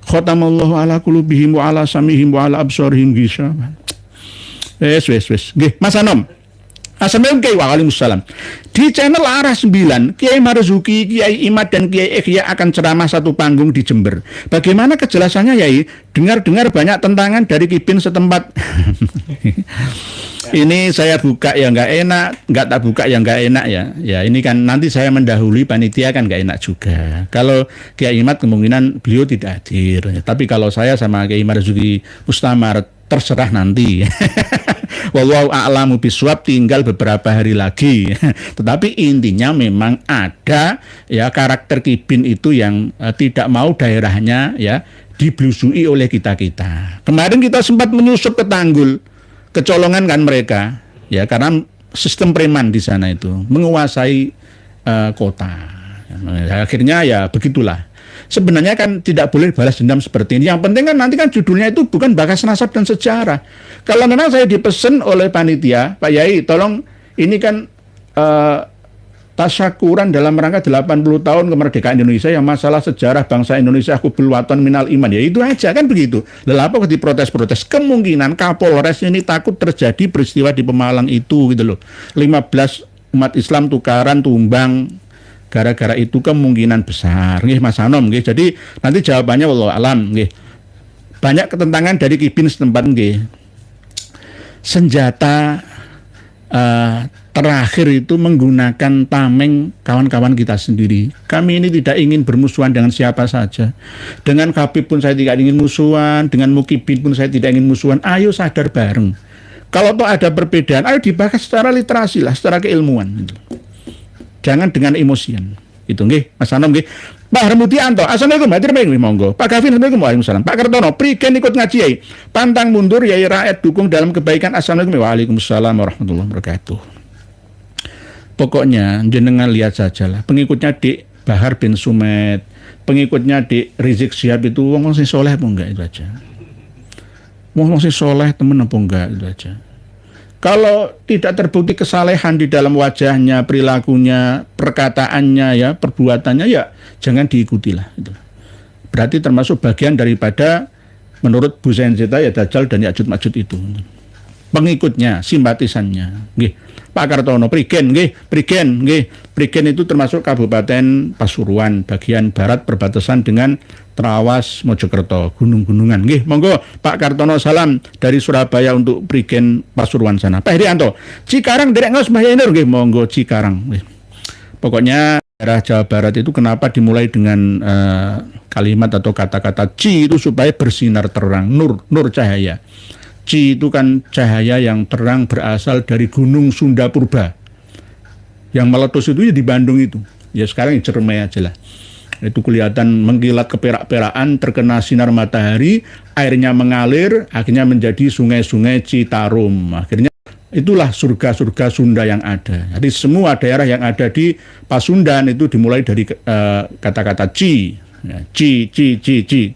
Khatamallahu ala qulubihim wa ala samihim wa ala absarihim gishawan. Wes. Nggih, Mas Anom. Assalamualaikum waalaikumsalam. Di channel Arah 9, Kiai Marzuki, Kiai Imad dan Kiai Ikhya akan ceramah satu panggung di Jember. Bagaimana kejelasannya, Yai? Dengar-dengar banyak tentangan dari Kipin setempat. Ini saya buka ya nggak enak, nggak tak buka ya nggak enak ya. Ya ini kan nanti saya mendahului panitia kan nggak enak juga. Kalau Kiai Imad kemungkinan beliau tidak hadir. Tapi kalau saya sama Kiai Marzuki Mustamar terserah nanti. Wallahu a'lamu bishawab, tinggal beberapa hari lagi. Tetapi intinya memang ada ya karakter Kipin itu yang tidak mau daerahnya ya diblusui oleh kita-kita. Kemarin kita sempat menyusup ke Tanggul, kecolongan kan mereka ya, karena sistem preman di sana itu menguasai kota. Akhirnya ya begitulah. Sebenarnya kan tidak boleh balas dendam seperti ini. Yang penting kan nanti kan judulnya itu bukan bakas nasab dan sejarah. Kalau memang saya dipesan oleh panitia, Pak Yai, tolong ini kan tasyakuran dalam rangka 80 tahun kemerdekaan Indonesia yang masalah sejarah bangsa Indonesia hubul waton minal iman, ya itu aja kan begitu. Lalu apa diprotes-protes? Kemungkinan Kapolres ini takut terjadi peristiwa di Pemalang itu gitu loh. 15 umat Islam tukaran tumbang gara-gara itu kemungkinan besar. Nggih Mas Anom nggih. Jadi nanti jawabannya wallahu alam nggih. Banyak ketentangan dari Kipin setempat nggih. Senjata terakhir itu menggunakan tameng kawan-kawan kita sendiri. Kami ini tidak ingin bermusuhan dengan siapa saja. Dengan Habib pun saya tidak ingin musuhan, dengan Mukibin pun saya tidak ingin musuhan. Ayo sadar bareng. Kalau toh ada perbedaan, ayo dibahas secara literasi lah, secara keilmuan gitu. Jangan dengan emosian. Itu nggih, Mas Anom nggih. Pak Harmudianto, assalamualaikum, hadir baik monggo. Pak Gavin, assalamualaikum, waalaikumsalam. Pak Kertono, prigen ikut ngaji Yai. Pantang mundur Yai, rakyat dukung dalam kebaikan. Assalamualaikum, waalaikumsalam warahmatullahi wabarakatuh. Pokoknya jenengan lihat sajalah pengikutnya Dik Bahar bin Sumed, pengikutnya Dik Rizik Syihab itu wong sing soleh apa enggak, itu aja. Wong sing soleh temen apa enggak, itu aja. Kalau tidak terbukti kesalehan di dalam wajahnya, perilakunya, perkataannya, ya, perbuatannya, ya jangan diikutilah. Gitu. Berarti termasuk bagian daripada menurut Bu Zenzeta ya Dajjal dan Ya'juj Ma'juj itu. Pengikutnya, simpatisannya. Nggih. Pak Kartono, Prigen, nggih, Prigen, nggih. Prigen itu termasuk Kabupaten Pasuruan, bagian barat perbatasan dengan Trawas, Mojokerto, gunung-gunungan. Nggih, monggo Pak Kartono salam dari Surabaya untuk Prigen Pasuruan sana. Pak Herianto, Cikarang derek ngos Mbah Yainur, nggih, monggo Cikarang. Nggih. Pokoknya daerah Jawa Barat itu kenapa dimulai dengan kalimat atau kata-kata Ci itu supaya bersinar terang, nur cahaya. Ci itu kan cahaya yang terang berasal dari Gunung Sunda Purba. Yang meletus itu ya di Bandung itu. Ya sekarang cermai aja lah. Itu kelihatan mengkilat keperak-perakan, terkena sinar matahari, airnya mengalir, akhirnya menjadi sungai-sungai Citarum. Akhirnya itulah surga-surga Sunda yang ada. Jadi semua daerah yang ada di Pasundan itu dimulai dari kata-kata Ci, ya, Ci.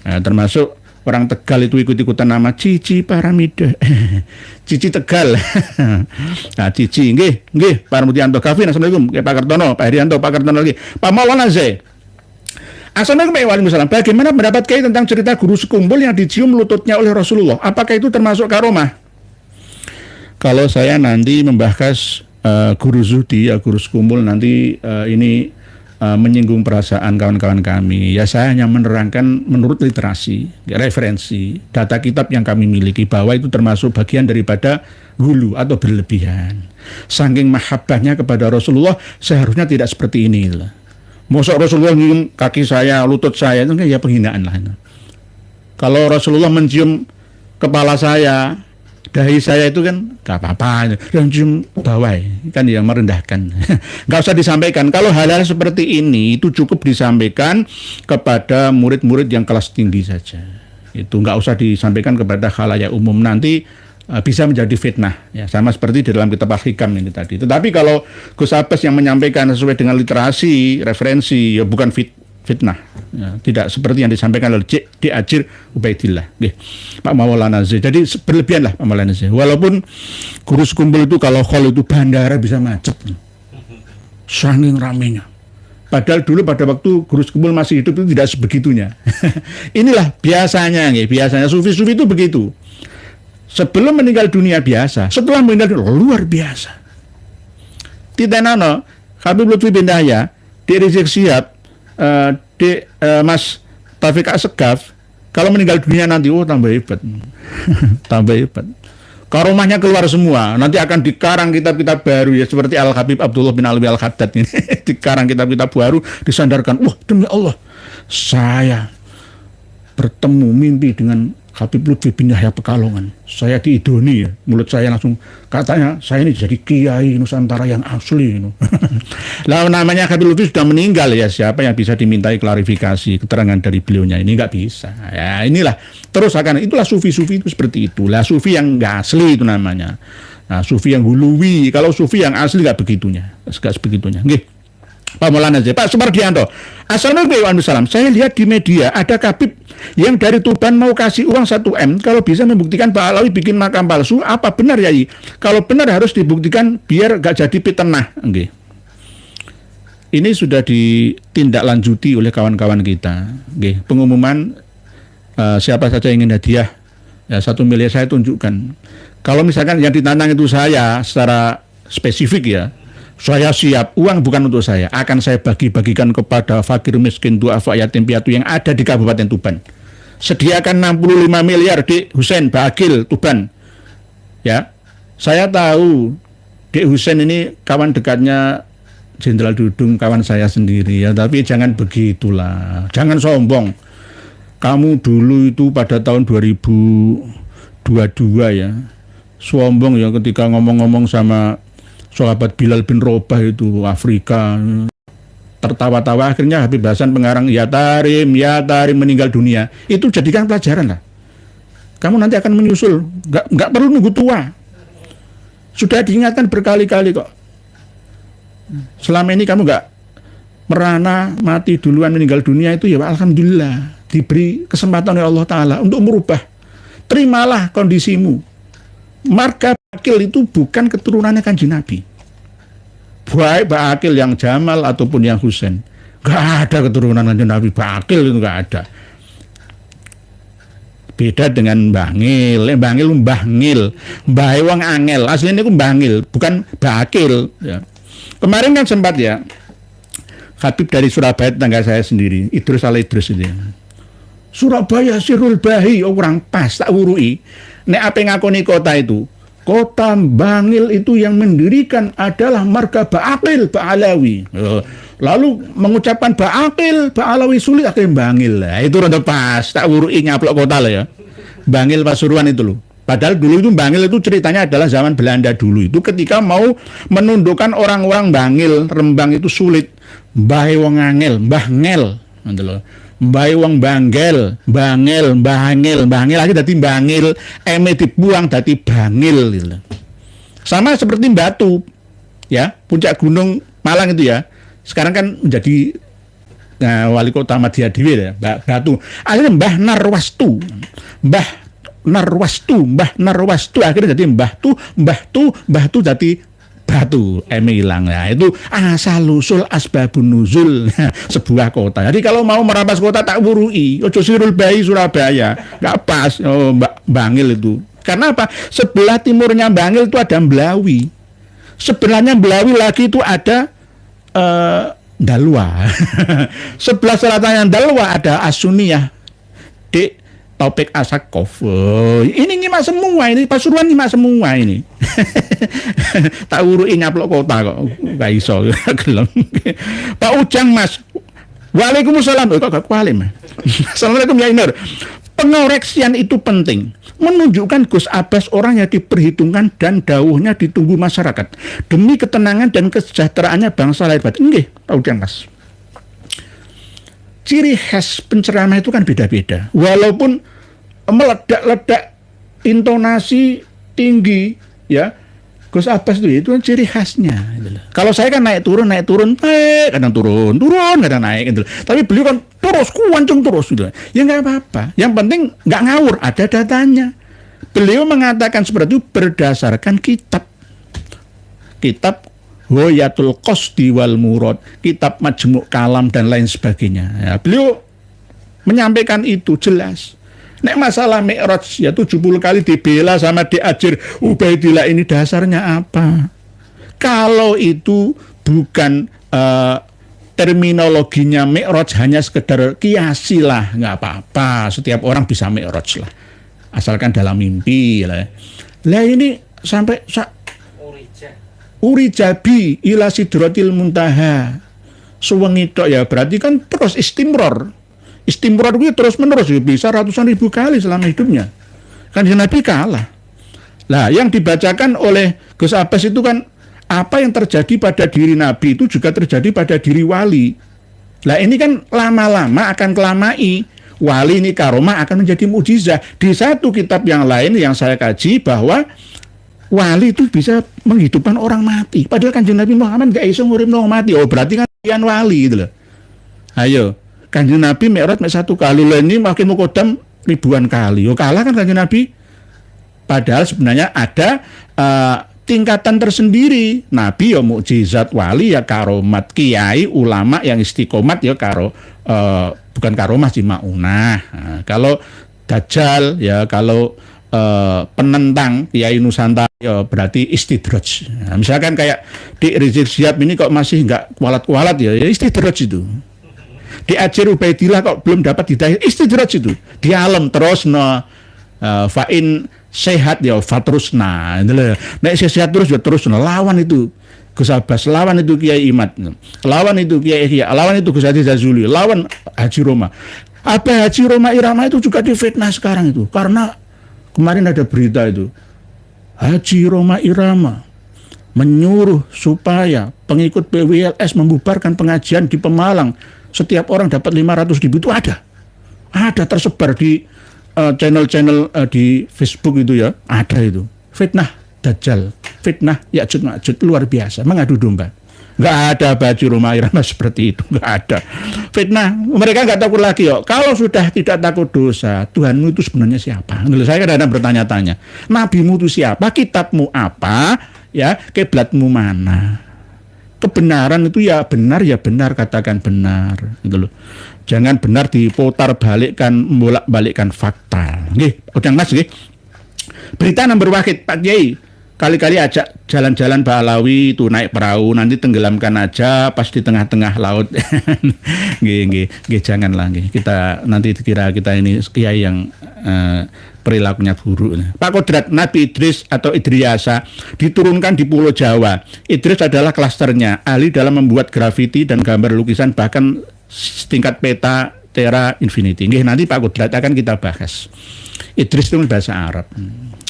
Nah, termasuk orang Tegal itu ikut-ikutan nama Cici Paramida. Cici Tegal. Nah, Cici, nggih, Pak Mutianto Gavin, assalamualaikum, Pak Kartono, Pak Herianto, Pak Kartono lagi, Pak Maulana Z. Assalamualaikum warahmatullahi wabarakatuh. Bagaimana pendapat Kiai tentang cerita guru sekumpul yang dicium lututnya oleh Rasulullah? Apakah itu termasuk karomah? Kalau saya nanti membahas guru zuhdi, ya guru sekumpul nanti ini menyinggung perasaan kawan-kawan kami. Ya saya hanya menerangkan menurut literasi, referensi, data kitab yang kami miliki bahwa itu termasuk bagian daripada gulu atau berlebihan. Saking mahabbahnya kepada Rasulullah seharusnya tidak seperti ini lah. Mosok Rasulullah nyium kaki saya, lutut saya, itu kan ya penghinaan lah. Kalau Rasulullah mencium kepala saya, dahi saya itu kan gak apa-apa, yang cium bawah kan yang merendahkan. Gak usah disampaikan. Kalau hal-hal seperti ini itu cukup disampaikan kepada murid-murid yang kelas tinggi saja. Itu gak usah disampaikan kepada khalayak umum, nanti bisa menjadi fitnah, ya sama seperti di dalam kitab Al-Hikam ini tadi. Tetapi kalau Gus Abbas yang menyampaikan sesuai dengan literasi, referensi, ya bukan fitnah, ya, tidak seperti yang disampaikan oleh D. Ajir Ubaidillah, Pak Maulana Z. Jadi berlebihan lah Pak Maulana Z. Walaupun guru sekumpul itu kalau khol itu bandara bisa macet, saking ramenya. Padahal dulu pada waktu guru sekumpul masih hidup itu tidak sebegitunya. Inilah biasanya, biasanya sufi-sufi itu begitu. Sebelum meninggal dunia biasa, setelah meninggal dunia luar biasa. Titenano, Habib Lutfi bin Yahya, di Rizik Sihab, Mas Taufik Assegaf, kalau meninggal dunia nanti, tambah hebat. Tambah hebat. Karomahnya keluar semua, nanti akan dikarang kitab-kitab baru ya, seperti Al-Habib Abdullah bin Alwi Al-Haddad ini. Dikarang kitab-kitab baru, disandarkan, wah demi Allah, saya bertemu mimpi dengan Habib Lutfi bin Yahya Pekalongan. Saya diidoni ya, mulut saya langsung katanya saya ini jadi kiai Nusantara yang asli. Lah namanya Habib Lutfi sudah meninggal ya, siapa yang bisa dimintai klarifikasi keterangan dari beliaunya ini? Nggak bisa. Ya inilah terus akan itulah sufi-sufi itu seperti itu. Lah sufi yang nggak asli itu namanya. Nah sufi yang huluwi, kalau sufi yang asli nggak begitunya, nggak sebegitunya. Nggih. Pak Maulana Z. Pak Sumardianto, assalamualaikum warahmatullahi wabarakatuh. Saya lihat di media ada kabib yang dari Tuban mau kasih uang 1 M kalau bisa membuktikan Pak Alawi bikin makam palsu. Apa benar Yai? Kalau benar harus dibuktikan biar gak jadi fitnah. Okay. Ini sudah ditindaklanjuti oleh kawan-kawan kita. Okay. Pengumuman siapa saja yang ingin hadiah ya, 1 miliar saya tunjukkan. Kalau misalkan yang ditantang itu saya secara spesifik ya, saya siap, uang bukan untuk saya, akan saya bagi-bagikan kepada fakir miskin, duafa, yatim piatu yang ada di Kabupaten Tuban. Sediakan 65 miliar di Husein Bakil Tuban. Ya, saya tahu Dek Husein ini kawan dekatnya Jenderal Dudung, kawan saya sendiri ya, tapi jangan begitulah, jangan sombong. Kamu dulu itu pada tahun 2022 ya, sombong ya ketika ngomong-ngomong sama sahabat Bilal bin Robah itu Afrika, tertawa-tawa akhirnya Habib Hasan pengarang ya Tarim meninggal dunia. Itu jadikan pelajaran lah. Kamu nanti akan menyusul, nggak perlu nunggu tua. Sudah diingatkan berkali-kali kok. Selama ini kamu nggak merana mati duluan meninggal dunia itu ya alhamdulillah diberi kesempatan oleh Allah Ta'ala untuk merubah. Terimalah kondisimu. Marga Bakil itu bukan keturunannya Kanjeng Nabi. Baik Bakil yang Jamal ataupun yang Husain, gak ada keturunan Kanjeng Nabi. Bakil itu gak ada. Beda dengan Bangil. Bangil Mbahngil, Mbah wong angel. Aslinya itu Bangil, bukan Bakil. Ya. Kemarin kan sempat ya, Habib dari Surabaya tetangga saya sendiri, Idrus Al Idrus itu. Ya. Surabaya Sirul Bahi, orang pas tak urui. Nek apa ngakoni kota itu? Kota Bangil itu yang mendirikan adalah marga Ba'aqil Ba'alawi. Lalu mengucapkan Ba'aqil Ba'alawi sulit akhirnya Bangil. Nah, itu rada pas, tak urui nyaplok kota lah ya. Bangil Pasuruan itu loh. Padahal dulu itu Bangil itu ceritanya adalah zaman Belanda dulu itu ketika mau menundukkan orang-orang Bangil, Rembang itu sulit. Mbahe wong angel, mbah ngel, ngoten lho. Mbahe wong bangel, bangel, mbangel, mbangel lagi dadi bangil, eme dibuang dadi bangil gitu lho. Sama seperti Batu, ya, puncak gunung Malang itu ya. Sekarang kan menjadi wali kota Madya Dewi ya, Batu. Akhirnya Mbah Narwastu, Mbah Narwastu akhirnya jadi Mbah Tu jadi Batu, hilang ya. Itu asal usul asbabun nuzul sebuah kota. Jadi kalau mau merampas kota tak wurui, ojo Sirul Bayi Surabaya, nggak pas. Oh, Bangil itu. Karena apa? Sebelah timurnya Bangil itu ada Mblawi. Sebelahnya Mblawi lagi itu ada Dalwa. Sebelah selatannya Dalwa ada Asuniyah. Di Taufik Asakov. Oh, ini nyimak semua ini, Pasuruan nyimak semua ini. Tak urui nyaplok kota kok. Gak iso gelem. Pak Ujang Mas. Waalaikumsalam. Kok gak kualim. Assalamualaikum ya Inur. Pengoreksian itu penting. Menunjukkan Gus Abbas orang yang diperhitungkan dan dawuhnya ditunggu masyarakat demi ketenangan dan kesejahteraannya bangsa lahir batin. Nggih, Pak Ujang Mas. Ciri khas penceramah itu kan beda-beda. Walaupun meledak-ledak intonasi tinggi, ya, Gus Abbas itu kan ciri khasnya. Gitu. Kalau saya kan naik turun, kadang turun, kadang naik. Gitu. Tapi beliau kan terus, kuancung terus. Gitu. Ya nggak apa-apa. Yang penting nggak ngawur, ada datanya. Beliau mengatakan seperti itu berdasarkan kitab Hoyatul Qasdi wal Murad, kitab Majmu' Kalam dan lain sebagainya. Ya, beliau menyampaikan itu jelas. Nek masalah Mi'raj ya 70 kali dibela sama diajar Ubaidillah ini dasarnya apa? Kalau itu bukan terminologinya Mi'raj hanya sekedar kiasi lah, nggak apa-apa. Setiap orang bisa Mi'raj lah, asalkan dalam mimpi lah. Lah ini sampai Urijabi ila sidratil muntaha. Suwengi tok ya berarti kan terus istimror. Istimror itu terus menerus ya, bisa ratusan ribu kali selama hidupnya. Kan Nabi kalah. Lah yang dibacakan oleh Gus Abbas itu kan apa yang terjadi pada diri Nabi itu juga terjadi pada diri wali. Lah ini kan lama-lama akan kelamai. Wali ini karomah akan menjadi mukjizat. Di satu kitab yang lain yang saya kaji bahwa wali itu bisa menghidupkan orang mati. Padahal Kanjeng Nabi Muhammad gak iso nguripno orang mati. Oh berarti kan pian wali gitu loh. Ayo, Kanjeng Nabi Mi'raj satu kali, loh ini makin mukodam ribuan kali. Oh kalah kan Kanjeng Nabi. Padahal sebenarnya ada tingkatan tersendiri. Nabi ya mukjizat, wali ya karomat, kiai ulama yang istiqomat ya bukan karomah sih maunah. Nah, kalau Dajjal ya kalau penentang Kiai Nusantara ya berarti istidraj. Nah, misalkan kayak di Rizik Syihab ini kok masih nggak kualat-kualat ya istidraj itu. Di Ajar Ubaidillah kok belum dapat hidayah, istidraj itu. Di alam terus fa'in sehat ya fatrusna. Nek sehat terus ya terus lawan itu Gus Abbas, lawan itu Kiai Imad, lawan itu Kiai Ihya, lawan itu Gus Hadi Zazuli, lawan Haji Roma. Apa Haji Roma Irama itu juga difitnah sekarang itu karena kemarin ada berita itu, Haji Roma Irama menyuruh supaya pengikut PWLS membubarkan pengajian di Pemalang. Setiap orang dapat 500.000 itu ada tersebar di channel-channel di Facebook itu ya, ada itu. Fitnah Dajjal, fitnah Ya'juj Ma'juj luar biasa, mengadu domba. Nggak ada Haji Roma Irama seperti itu, nggak ada. Fitnah, mereka nggak takut lagi yo. Kalau sudah tidak takut dosa, Tuhanmu itu sebenarnya siapa? Saya kadang-kadang bertanya-tanya, Nabimu itu siapa? Kitabmu apa? Ya, kiblatmu mana? Kebenaran itu ya benar, katakan benar, gitu loh. Jangan benar diputar balikkan, bolak-balikkan fakta. Nggih, Ujang Mas nggih. Berita nomor wahid Pak Kiai. Kali-kali ajak jalan-jalan Balawi itu naik perahu, nanti tenggelamkan aja pas di tengah-tengah laut. Nggih, janganlah nggih. Kita nanti dikira kita ini kiai yang perilakunya buruk. Pak Kodrat, Nabi Idris atau Idriyasa diturunkan di Pulau Jawa. Idris adalah klasternya, ahli dalam membuat grafiti dan gambar lukisan bahkan tingkat peta Terra Infinity. Nggih, nanti Pak Kodrat akan kita bahas. Idris itu bahasa Arab.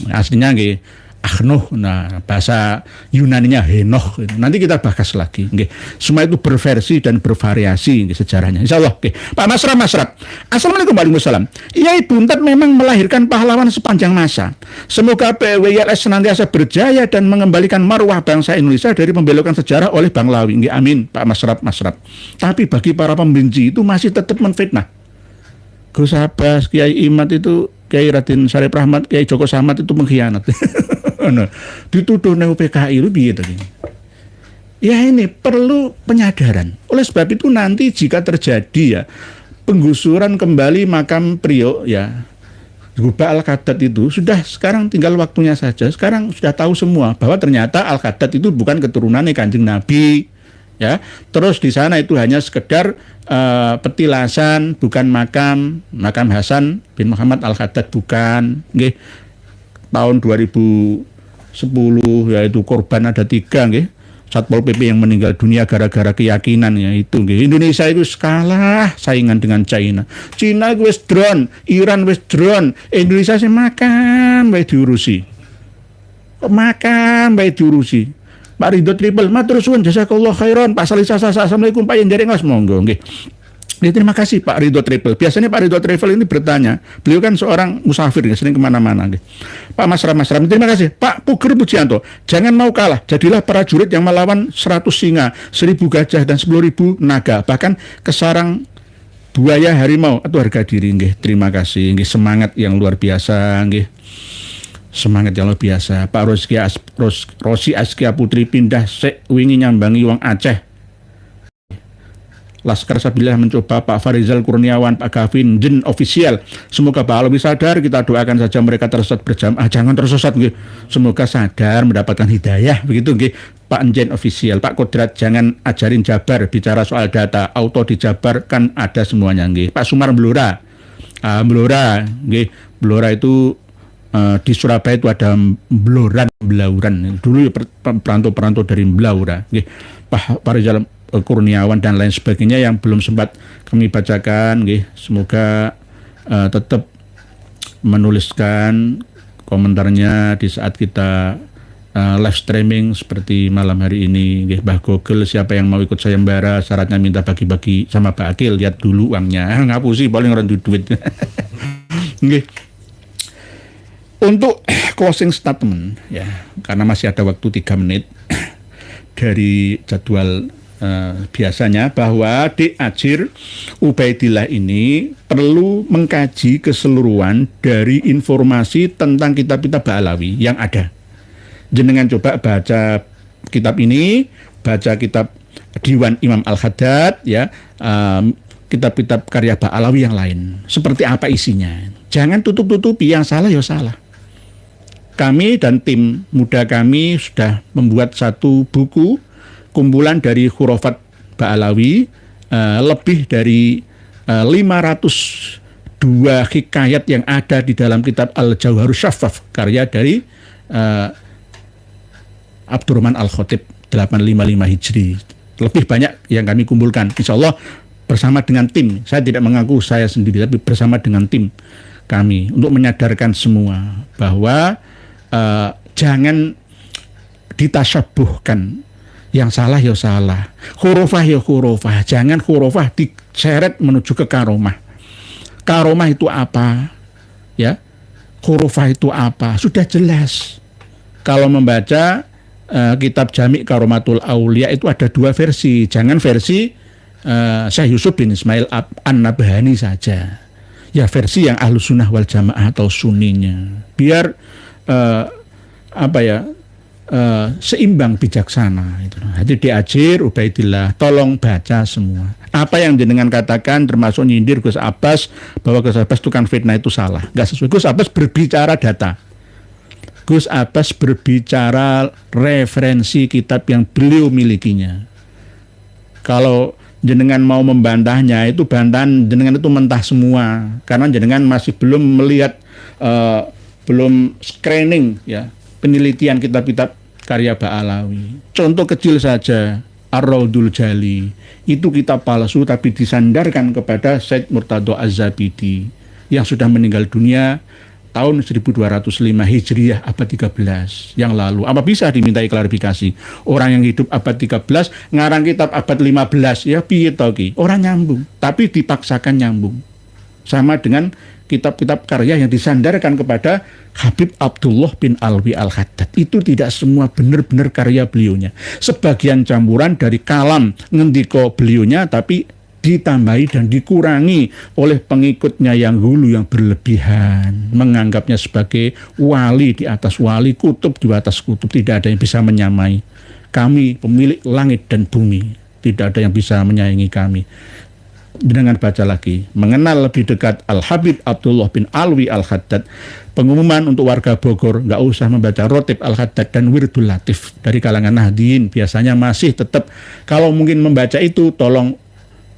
Aslinya nggih Ahnoh, nah bahasa Yunaninya Henoh. Nanti kita bahas lagi. Okay. Semua itu berversi dan bervariasi sejarahnya. Insya Allah. Okay. Pak Masrap. Assalamualaikum warahmatullahi wabarakatuh. Iya, Ibu Untat memang melahirkan pahlawan sepanjang masa. Semoga PWILS senantiasa berjaya dan mengembalikan marwah bangsa Indonesia dari pembelokan sejarah oleh Bang Lawi. Okay. Amin, Pak Masrap. Tapi bagi para pembenci itu masih tetap menfitnah. Gus Abbas, Kiai Imad itu, Kiai Raden Syarif Rahmat, Kiai Joko Samad itu mengkhianat. Dituduh neo PKI itu piye tadi? Ya ini perlu penyadaran. Oleh sebab itu nanti jika terjadi ya penggusuran kembali makam Priok ya Guba Al-Khaddad itu sudah sekarang tinggal waktunya saja. Sekarang sudah tahu semua bahwa ternyata Al-Khaddad itu bukan keturunannya Kanjeng Nabi ya. Terus di sana itu hanya sekedar petilasan, bukan makam Hasan bin Muhammad Al-Khaddad, bukan. Nggih. Tahun 2010 yaitu korban ada 3 nggih. Satpol PP yang meninggal dunia gara-gara keyakinan ya itu nggih. Indonesia itu kalah saingan dengan China. China wis drone, Iran wis drone, Indonesia sih makan bae diurusi. Makan bae diurusi. Pak Ridho Triple matur suwun jazakallahu khairan. Pak Salih Sasa assalamualaikum Pak Yen Jaringas monggo nggih. Terima kasih Pak Ridho Triple. Biasanya Pak Ridho Triple ini bertanya, beliau kan seorang musafir, ya, sering kemana-mana. Pak Masram, terima kasih. Pak Puger Pujianto, jangan mau kalah. Jadilah prajurit yang melawan 100 singa, 1000 gajah, dan 10.000 naga. Bahkan kesarang buaya harimau atau harga diri. Nggih. Terima kasih. Nggih. Semangat yang luar biasa. Nggih. Semangat yang luar biasa. Pak Rosi Askia Putri pindah sek wingi nyambangi wong Aceh. Laskar Sabilillah mencoba Pak Farizal Kurniawan, Pak Gavin, Jen official. Semoga Pak Alawi sadar, kita doakan saja mereka tersesat berjamaah. Jangan tersesat, gitu. Semoga sadar mendapatkan hidayah, begitu, gitu. Pak Jen official, Pak Kodrat jangan ajarin Jabar, bicara soal data, auto dijabar kan ada semuanya, gitu. Pak Sumar Blora, gitu. Blora itu di Surabaya itu ada Blauran. Dulu perantau-perantau dari Blaura, gitu. Pak Farizal Kurniawan dan lain sebagainya yang belum sempat kami bacakan, nggih. Semoga tetap menuliskan komentarnya di saat kita live streaming seperti malam hari ini, nggih. Mbah Google, siapa yang mau ikut sayembara syaratnya minta bagi-bagi sama Pak Akil, lihat dulu uangnya. Ngapusi paling rendu duit. Nggih. Untuk closing statement ya, karena masih ada waktu 3 menit dari jadwal biasanya, bahwa Dik Ajir Ubaidillah ini perlu mengkaji keseluruhan dari informasi tentang kitab-kitab Ba'alawi yang ada. Jenengan coba baca kitab ini, baca kitab Diwan Imam Al-Haddad ya, kitab-kitab karya Ba'alawi yang lain. Seperti apa isinya? Jangan tutup-tutupi, yang salah ya salah. Kami dan tim muda kami sudah membuat satu buku kumpulan dari khurafat Ba'alawi, lebih dari 502 hikayat yang ada di dalam kitab Al-Jauharus Syaffaf, karya dari Abdurrahman Al-Khatib 855 Hijri. Lebih banyak yang kami kumpulkan, insya Allah bersama dengan tim. Saya tidak mengaku saya sendiri, tapi bersama dengan tim kami untuk menyadarkan semua bahwa jangan ditasyabuhkan. Yang salah ya salah, khurafah ya khurafah. Jangan khurafah diseret menuju ke karomah. Karomah itu apa? Ya, khurafah itu apa? Sudah jelas. Kalau membaca kitab Jami' Karomatul Aulia itu ada 2 versi. Jangan versi Syekh Yusuf bin Ismail An-Nabhani saja. Ya versi yang Ahlus Sunnah wal Jamaah atau Sunninya. Biar seimbang bijaksana itu. Jadi Dik Ajir Ubaidillah, tolong baca semua. Apa yang jenengan katakan termasuk nyindir Gus Abbas bahwa Gus Abbas tukang fitnah itu salah. Enggak sesuai. Gus Abbas berbicara data. Gus Abbas berbicara referensi kitab yang beliau milikinya. Kalau jenengan mau membantahnya, itu bantahan jenengan itu mentah semua. Karena jenengan masih belum melihat, belum screening ya, penelitian kitab-kitab karya Ba'alawi. Contoh kecil saja, Ar-Raudul Jali. Itu kitab palsu tapi disandarkan kepada Said Murtado Az-Zabidi yang sudah meninggal dunia tahun 1205 Hijriah abad 13 yang lalu. Apa bisa dimintai klarifikasi? Orang yang hidup abad 13 ngarang kitab abad 15 ya piye to ki? Ora nyambung, tapi dipaksakan nyambung. Sama dengan kitab-kitab karya yang disandarkan kepada Habib Abdullah bin Alwi Al-Haddad. Itu tidak semua benar-benar karya beliaunya. Sebagian campuran dari kalam ngendiko beliaunya, tapi ditambahi dan dikurangi oleh pengikutnya yang hulu yang berlebihan, menganggapnya sebagai wali di atas wali, kutub di atas kutub. Tidak ada yang bisa menyamai kami, pemilik langit dan bumi. Tidak ada yang bisa menyaingi kami. Dengan baca lagi, mengenal lebih dekat Al-Habib Abdullah bin Alwi Al-Haddad. Pengumuman untuk warga Bogor, nggak usah membaca Rotib Al-Haddad dan Wirdul Latif dari kalangan Nahdien. Biasanya masih tetap, kalau mungkin membaca itu, tolong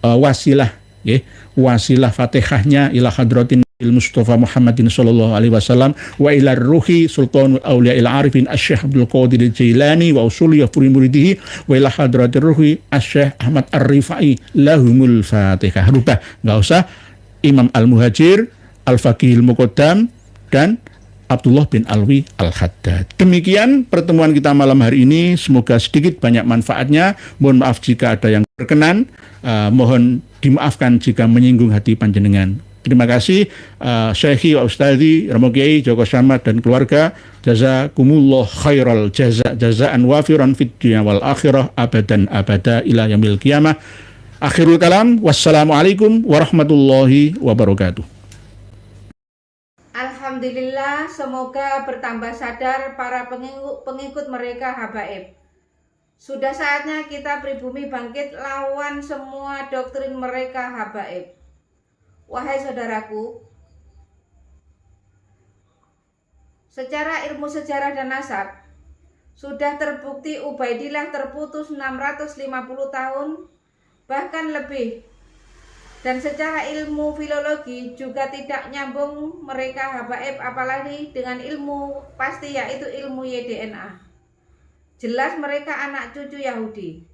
wasilah, ya, wasilah Fatihahnya ila hadratin Mustafa Muhammadin sallallahu alaihi wasallam wa ila ruhi sultanul auliya il arifin asy-syekh Abdul Qadir Jailani wa usuli furi muridihi wa ila hadratir ruhi asy-syekh Ahmad Ar-Rifai lahumul Fatihah. Rubah, nggak usah Imam Al-Muhajir, Al-Faqihil Muqaddam dan Abdullah bin Alwi Al-Haddad. Demikian pertemuan kita malam hari ini. Semoga sedikit banyak manfaatnya. Mohon maaf jika ada yang berkenan. Mohon dimaafkan jika menyinggung hati panjenengan. Terima kasih Syekhi wa Ustadzi Romo Kiai Joko Samad dan keluarga. Jazakumullah khairal jazaan wafiran fid dunya wal akhirah abadan abada ila yaumil qiyamah. Akhirul kalam. Wassalamualaikum warahmatullahi wabarakatuh. Alhamdulillah, semoga bertambah sadar para pengikut mereka habaib. Sudah saatnya kita pribumi bangkit lawan semua doktrin mereka habaib. Wahai saudaraku, secara ilmu sejarah dan nasab, sudah terbukti Ubaidillah terputus 650 tahun, bahkan lebih. Dan secara ilmu filologi juga tidak nyambung mereka habaib, apalagi dengan ilmu pasti, yaitu ilmu YDNA. Jelas mereka anak cucu Yahudi.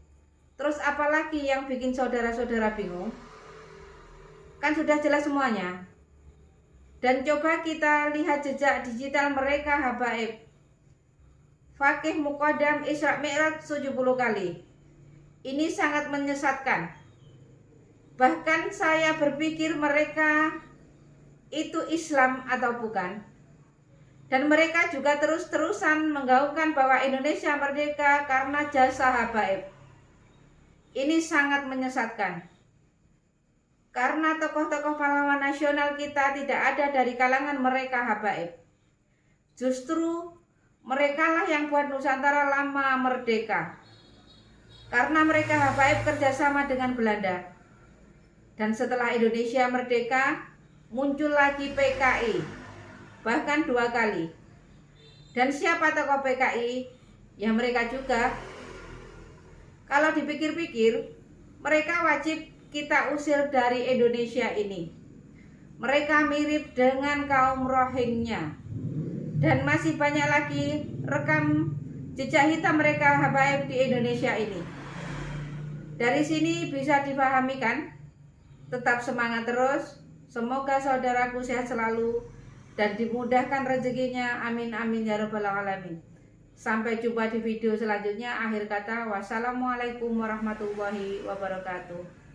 Terus apalagi yang bikin saudara-saudara bingung? Kan sudah jelas semuanya. Dan coba kita lihat jejak digital mereka habaib. Fakih Muqaddam Isra Mi'raj 70 kali. Ini sangat menyesatkan. Bahkan saya berpikir mereka itu Islam atau bukan. Dan mereka juga terus-terusan menggaungkan bahwa Indonesia merdeka karena jasa habaib. Ini sangat menyesatkan. Karena tokoh-tokoh pahlawan nasional kita tidak ada dari kalangan mereka habaib. Justru merekalah yang buat Nusantara lama merdeka. Karena mereka habaib kerjasama dengan Belanda. Dan setelah Indonesia merdeka, muncul lagi PKI, bahkan 2 kali. Dan siapa tokoh PKI? Ya mereka juga. Kalau dipikir-pikir, mereka wajib kita usir dari Indonesia ini. Mereka mirip dengan kaum Rohingya. Dan masih banyak lagi rekam jejak hitam mereka habaib di Indonesia ini. Dari sini bisa dipahami kan? Tetap semangat terus. Semoga saudaraku sehat selalu dan dimudahkan rezekinya. Amin amin ya rabbal alamin. Sampai jumpa di video selanjutnya. Akhir kata, wassalamualaikum warahmatullahi wabarakatuh.